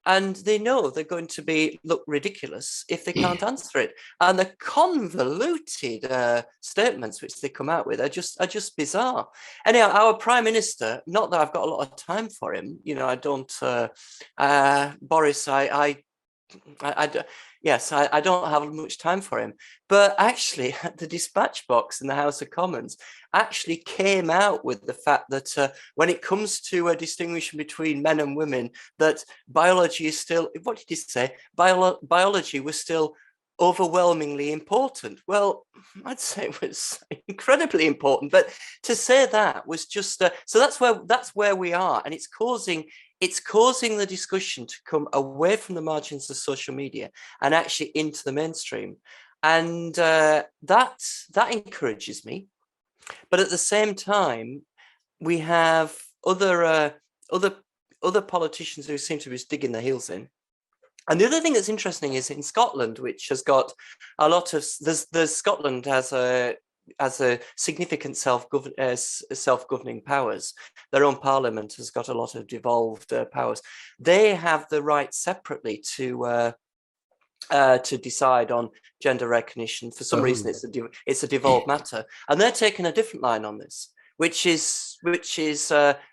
And they know they're going to look ridiculous if they can't answer it. And the convoluted statements which they come out with are just bizarre. Anyhow, our Prime Minister, not that I've got a lot of time for him, I don't, Boris, I don't have much time for him. But actually, the dispatch box in the House of Commons actually came out with the fact that when it comes to a distinguishing between men and women, that biology is still, what did he say? Biology was still overwhelmingly important. Well, I'd say it was incredibly important, but to say that was just so that's where we are, and it's causing the discussion to come away from the margins of social media and actually into the mainstream, and that encourages me. But at the same time, we have other politicians who seem to be digging their heels in. And the other thing that's interesting is in Scotland, which has got a lot of Scotland has a significant self-governing powers. Their own parliament has got a lot of devolved powers. They have the right separately to decide on gender recognition. For some reason, it's a devolved matter, and they're taking a different line on this, which is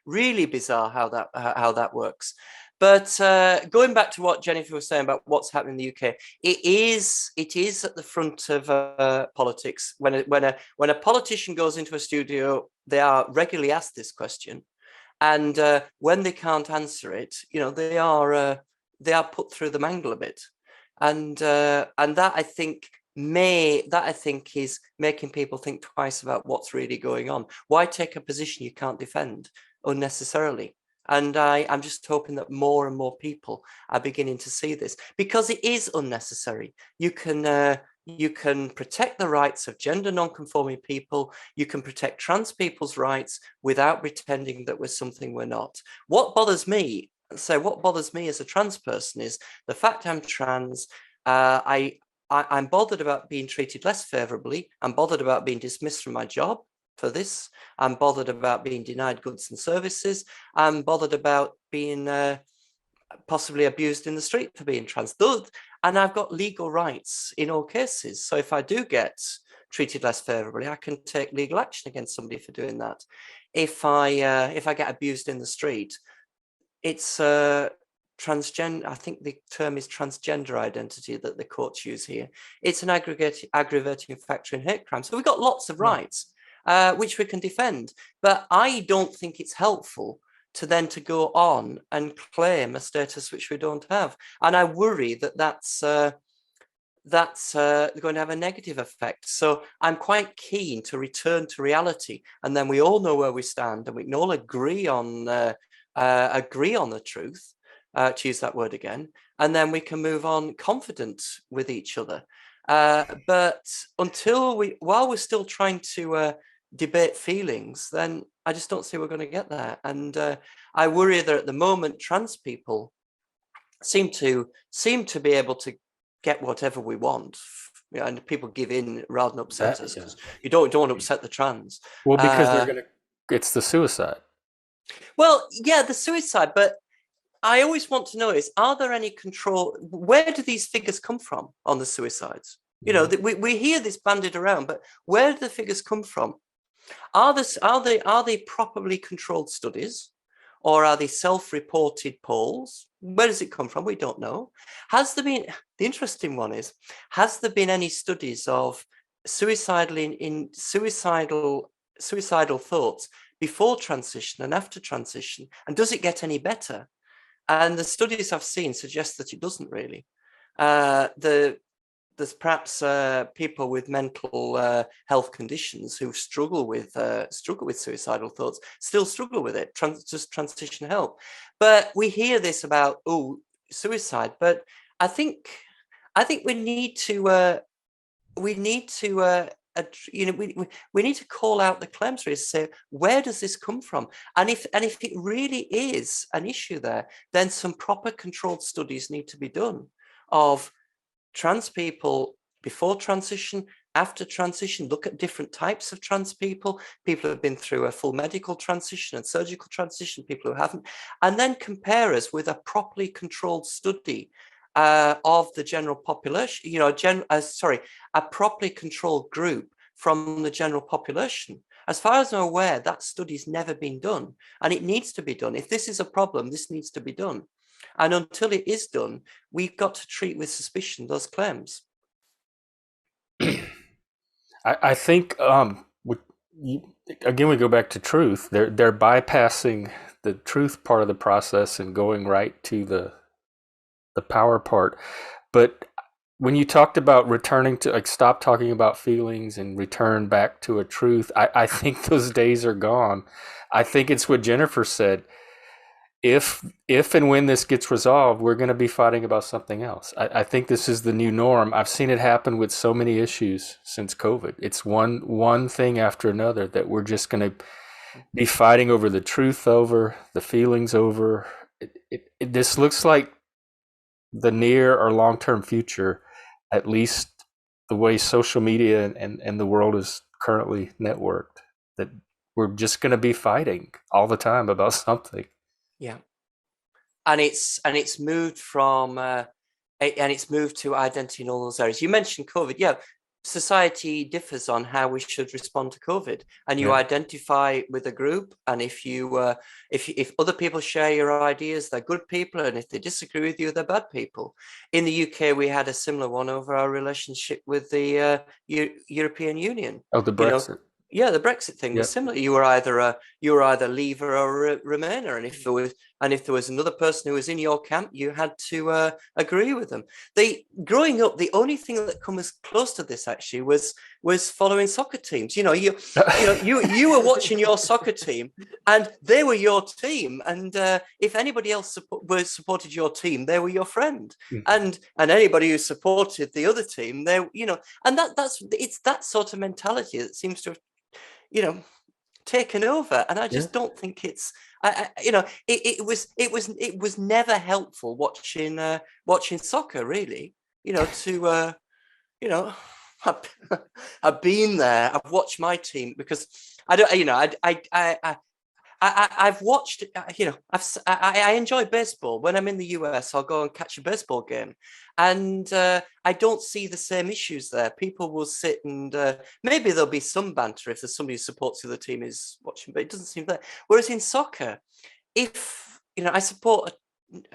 really bizarre how that works. But going back to what Jennifer was saying about what's happening in the UK, it is at the front of politics. When a politician goes into a studio, they are regularly asked this question, and when they can't answer it, they are put through the mangle a bit, and that I think is making people think twice about what's really going on. Why take a position you can't defend unnecessarily? And I'm just hoping that more and more people are beginning to see this, because it is unnecessary. You can protect the rights of gender non-conforming people. You can protect trans people's rights without pretending that we're something we're not. What bothers me as a trans person is the fact I'm trans. I'm bothered about being treated less favorably. I'm bothered about being dismissed from my job for this. I'm bothered about being denied goods and services. I'm bothered about being possibly abused in the street for being trans. And I've got legal rights in all cases. So if I do get treated less favorably, I can take legal action against somebody for doing that. If I get abused in the street, it's transgender. I think the term is transgender identity that the courts use here. It's an aggravating factor in hate crime. So we've got lots of rights. Which we can defend, but I don't think it's helpful to go on and claim a status which we don't have, and I worry that that's going to have a negative effect. So I'm quite keen to return to reality, and then we all know where we stand, and we can all agree on the truth, to use that word again, and then we can move on confident with each other. But while we're still trying to debate feelings, then I just don't see we're going to get there. And I worry that at the moment trans people seem to be able to get whatever we want, and people give in rather than upset us, because you don't want to upset the trans. Well, because it's the suicide. Well, yeah, the suicide, but I always want to know is, are there any control? Where do these figures come from on the suicides? We hear this bandied around, but where do the figures come from? Are they properly controlled studies, or are they self-reported polls? Where does it come from? We don't know. The interesting one is, has there been any studies of suicidal thoughts before transition and after transition, and does it get any better? And the studies I've seen suggest that it doesn't really. There's perhaps people with mental health conditions who struggle with suicidal thoughts, still struggle with it, just transition help. But we hear this about suicide, but I think we need to we need to call out the claims to say, where does this come from? And if it really is an issue there, then some proper controlled studies need to be done of trans people before transition, after transition, look at different types of trans people who have been through a full medical transition and surgical transition, people who haven't, and then compare us with a properly controlled study of the general population, a properly controlled group from the general population. As far as I'm aware, that study's never been done, and it needs to be done. If this is a problem, this needs to be done. And until it is done, we've got to treat with suspicion those claims. I think again we go back to truth. They're bypassing the truth part of the process and going right to the power part. But when you talked about returning to, like, stop talking about feelings and return back to a truth, I think those days are gone. I think it's what Jennifer said. If and when this gets resolved, we're going to be fighting about something else. I think this is the new norm. I've seen it happen with so many issues since COVID. It's one thing after another that we're just going to be fighting over the truth, over the feelings, over. This looks like the near or long-term future, at least the way social media and the world is currently networked, that we're just going to be fighting all the time about something. Yeah, and it's moved from and it's moved to identity in all those areas. You mentioned COVID. Yeah, society differs on how we should respond to COVID, and you identify with a group. And if if other people share your ideas, they're good people, and if they disagree with you, they're bad people. In the UK, we had a similar one over our relationship with the European Union. Oh, the Brexit. Yeah, the Brexit thing was similar. You were either Leaver or Remainer, and if there was another person who was in your camp, you had to agree with them. Growing up, the only thing that comes close to this actually was following soccer teams. You were watching your soccer team, and they were your team. And if anybody else supported your team, they were your friend. And anybody who supported the other team, and it's that sort of mentality that seems to have taken over, and I just don't think it's. It was never helpful watching soccer, really. I've been there. I've watched my team because I don't. I've watched, I enjoy baseball. When I'm in the US, I'll go and catch a baseball game. And I don't see the same issues there. People will sit and maybe there'll be some banter if there's somebody who supports the other team is watching, but it doesn't seem there. Whereas in soccer, if, I support,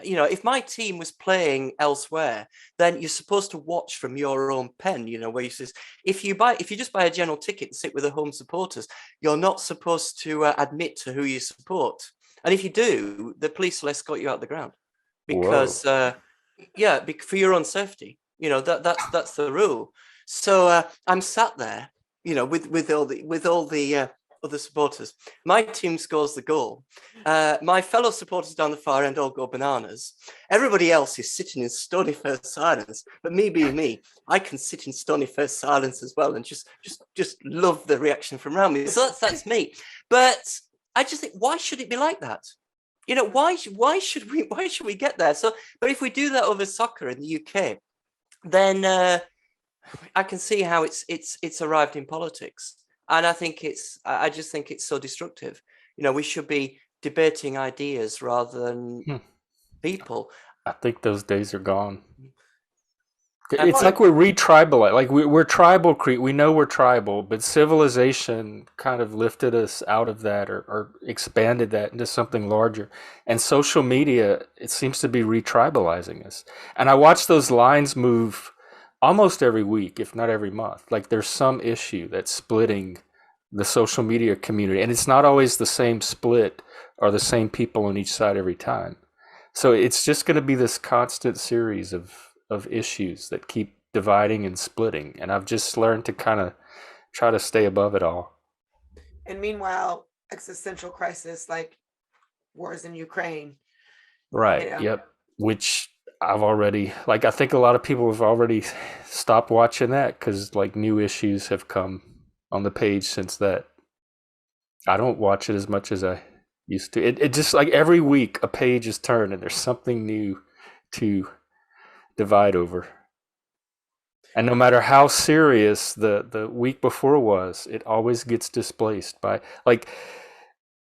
if my team was playing elsewhere, then you're supposed to watch from your own pen, where you says, if you just buy a general ticket and sit with the home supporters, you're not supposed to admit to who you support. And if you do, the police will escort you out the ground because, for your own safety, that's the rule. So I'm sat there, with all the other supporters. My team scores the goal. My fellow supporters down the far end all go bananas. Everybody else is sitting in stony-faced silence. But me being me, I can sit in stony-faced silence as well and just love the reaction from around me. So that's me. But I just think, why should it be like that? Why should we get there? So, but if we do that over soccer in the UK, then I can see how it's arrived in politics. And I just think it's so destructive. We should be debating ideas rather than people. I think those days are gone. It's like we're re-tribal. Like we're tribal. We know we're tribal, but civilization kind of lifted us out of that or expanded that into something larger. And social media, it seems to be re-tribalizing us. And I watch those lines move almost every week, if not every month. Like there's some issue that's splitting the social media community, and it's not always the same split or the same people on each side every time. So it's just going to be this constant series of issues that keep dividing and splitting. And I've just learned to kind of try to stay above it all. And meanwhile, existential crisis like wars in Ukraine. Right. Yep. Which I've already, I think a lot of people have already stopped watching that because new issues have come on the page since that. I don't watch it as much as I used to. It just every week a page is turned and there's something new to divide over. And no matter how serious the week before was, it always gets displaced by, like,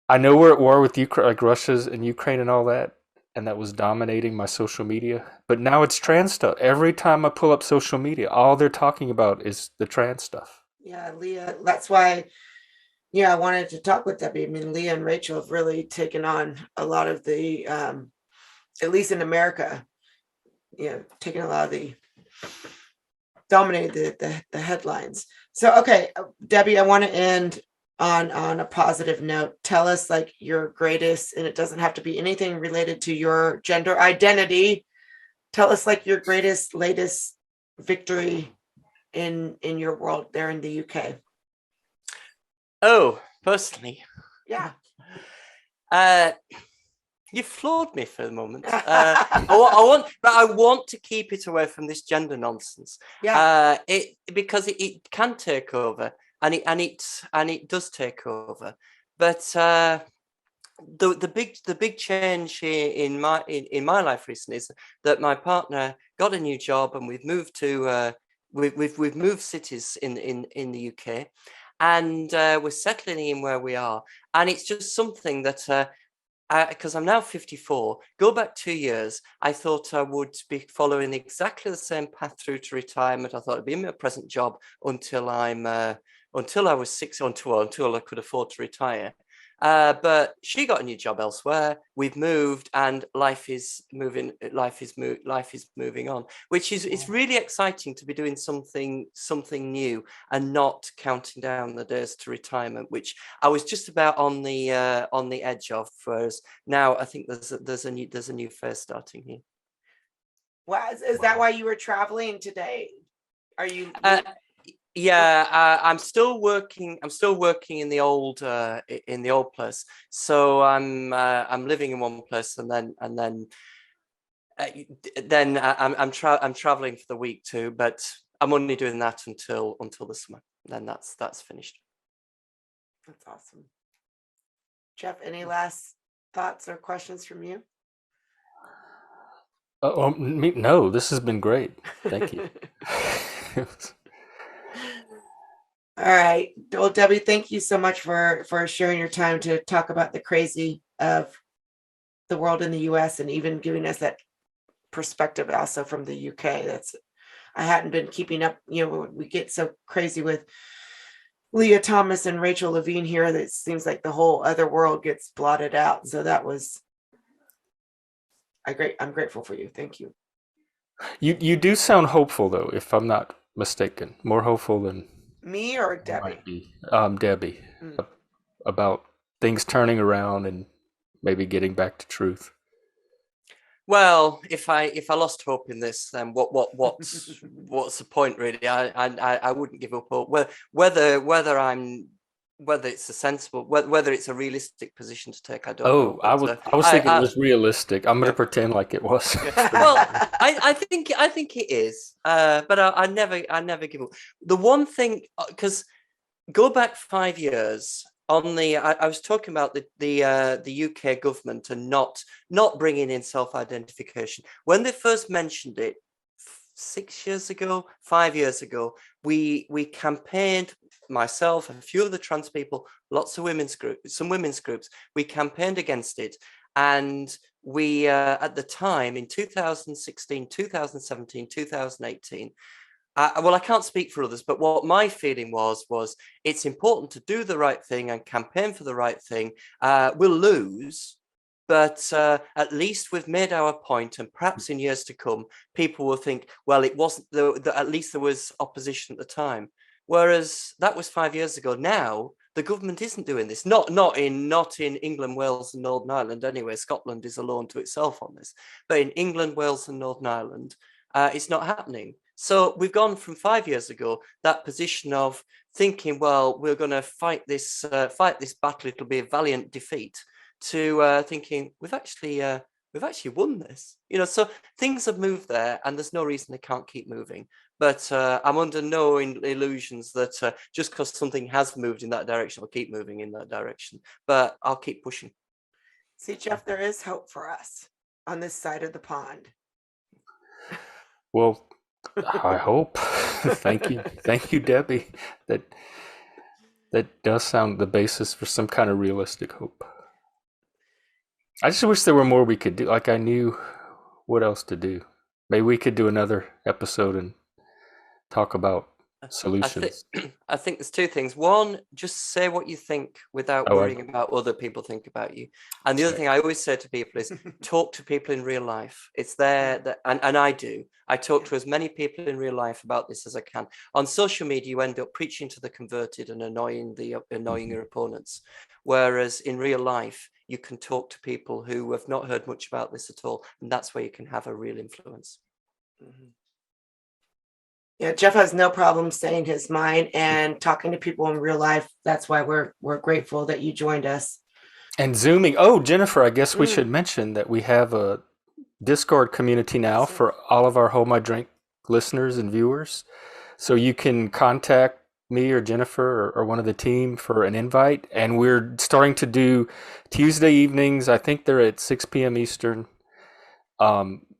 I know we're at war with Ukraine, like Russia's and Ukraine and all that, and that was dominating my social media. But now it's trans stuff. Every time I pull up social media, all they're talking about is the trans stuff. Yeah, Leah, that's why, I wanted to talk with Debbie. I mean, Leah and Rachel have really taken on a lot of the, at least in America, taking a lot of the, dominated the headlines. So, okay, Debbie, I want to end on a positive note. Tell us like your greatest, and it doesn't have to be anything related to your gender identity. Tell us like your greatest, latest victory in your world there in the UK. Oh, personally, Yeah. You floored me for the moment. I want to keep it away from this gender nonsense. Yeah. Because it can take over, and it does take over. But the big change here in my life recently is that my partner got a new job, and we've moved to we've moved cities in the UK, and we're settling in where we are, and it's just something that. Because I'm now 54, go back 2 years, I thought I would be following exactly the same path through to retirement. I thought I'd be in my present job until I was 60, until I could afford to retire. But she got a new job elsewhere. We've moved, and life is moving on, which is it's really exciting to be doing something new and not counting down the days to retirement, which I was just about on the edge of. Whereas now I think there's a new phase starting here. Well, is that why you were traveling today? Are you? Yeah, I'm still working. I'm still working in the old place. So I'm living in one place, and then I'm traveling for the week too. But I'm only doing that until the summer. Then that's finished. That's awesome. Jeff, any last thoughts or questions from you? No, this has been great. Thank you. All right. Well, Debbie, thank you so much for sharing your time to talk about the crazy of the world in the US, and even giving us that perspective also from the UK. I hadn't been keeping up. We get so crazy with Leah Thomas and Rachel Levine here that it seems like the whole other world gets blotted out. So that was I'm grateful for you. Thank you. You do sound hopeful though, if I'm not mistaken. More hopeful than Me or Debbie? Debbie, about things turning around and maybe getting back to truth. Well, if I lost hope in this, then what's the point really? I wouldn't give up hope. Whether it's a sensible, whether it's a realistic position to take, I don't know. I was thinking it was realistic. I'm going to pretend like it was. Well, I think it is, but I never give up. The one thing, because go back 5 years. I was talking about the UK government and not bringing in self-identification. When they first mentioned it 6 years ago, 5 years ago, we campaigned, myself, a few of the trans people, lots of some women's groups, we campaigned against it. And we, at the time in 2016, 2017, 2018, well, I can't speak for others, but what my feeling was it's important to do the right thing and campaign for the right thing. We'll lose, but at least we've made our point, and perhaps in years to come, people will think, well, it wasn't, at least there was opposition at the time. Whereas that was 5 years ago. Now, the government isn't doing this. Not in England, Wales, and Northern Ireland. Anyway, Scotland is alone to itself on this. But in England, Wales, and Northern Ireland, it's not happening. So we've gone from 5 years ago, that position of thinking, well, we're going to fight this battle, it'll be a valiant defeat, to thinking we've actually won this. So things have moved there, and there's no reason they can't keep moving. But I'm under no illusions that just because something has moved in that direction, I'll keep moving in that direction. But I'll keep pushing. See, Jeff, there is hope for us on this side of the pond. Well, I hope. Thank you, Debbie. That does sound the basis for some kind of realistic hope. I just wish there were more we could do. Like I knew what else to do. Maybe we could do another episode and talk about solutions. I think there's two things. One, just say what you think without worrying about what other people think about you. And the other thing I always say to people is talk to people in real life. It's there, and I do. I talk to as many people in real life about this as I can. On social media, you end up preaching to the converted and annoying your opponents. Whereas in real life, you can talk to people who have not heard much about this at all. And that's where you can have a real influence. Mm-hmm. Yeah, Jeff has no problem saying his mind and talking to people in real life. That's why we're grateful that you joined us. And Zooming. Oh, Jennifer, I guess we should mention that we have a Discord community now for all of our Hold My Drink listeners and viewers. So you can contact me or Jennifer or one of the team for an invite. And we're starting to do Tuesday evenings. I think they're at 6 p.m. Eastern.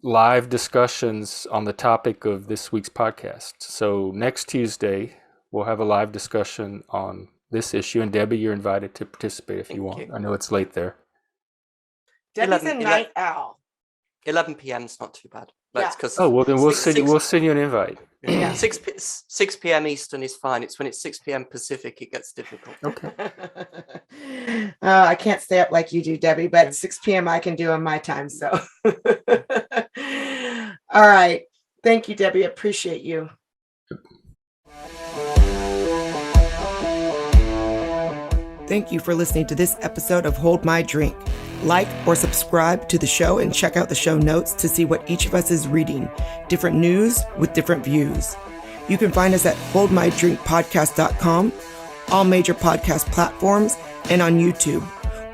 Live discussions on the topic of this week's podcast. So next Tuesday, we'll have a live discussion on this issue. And Debbie, you're invited to participate if you want. I know it's late there. Debbie's a night owl. 11 p.m. is not too bad. Yeah. Well, then we'll send you an invite. Yeah. 6 p.m. Eastern is fine. It's when it's 6 p.m. Pacific it gets difficult. Okay. I can't stay up like you do, Debbie, but 6 p.m. I can do on my time. So, all right. Thank you, Debbie. Appreciate you. Thank you for listening to this episode of Hold My Drink. Like or subscribe to the show and check out the show notes to see what each of us is reading. Different news with different views. You can find us at holdmydrinkpodcast.com, all major podcast platforms, and on YouTube.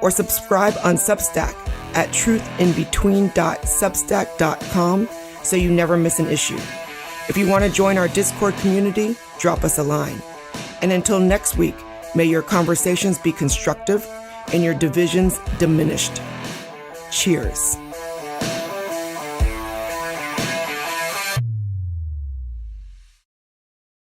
Or subscribe on Substack at truthinbetween.substack.com so you never miss an issue. If you want to join our Discord community, drop us a line. And until next week, may your conversations be constructive and your divisions diminished. Cheers.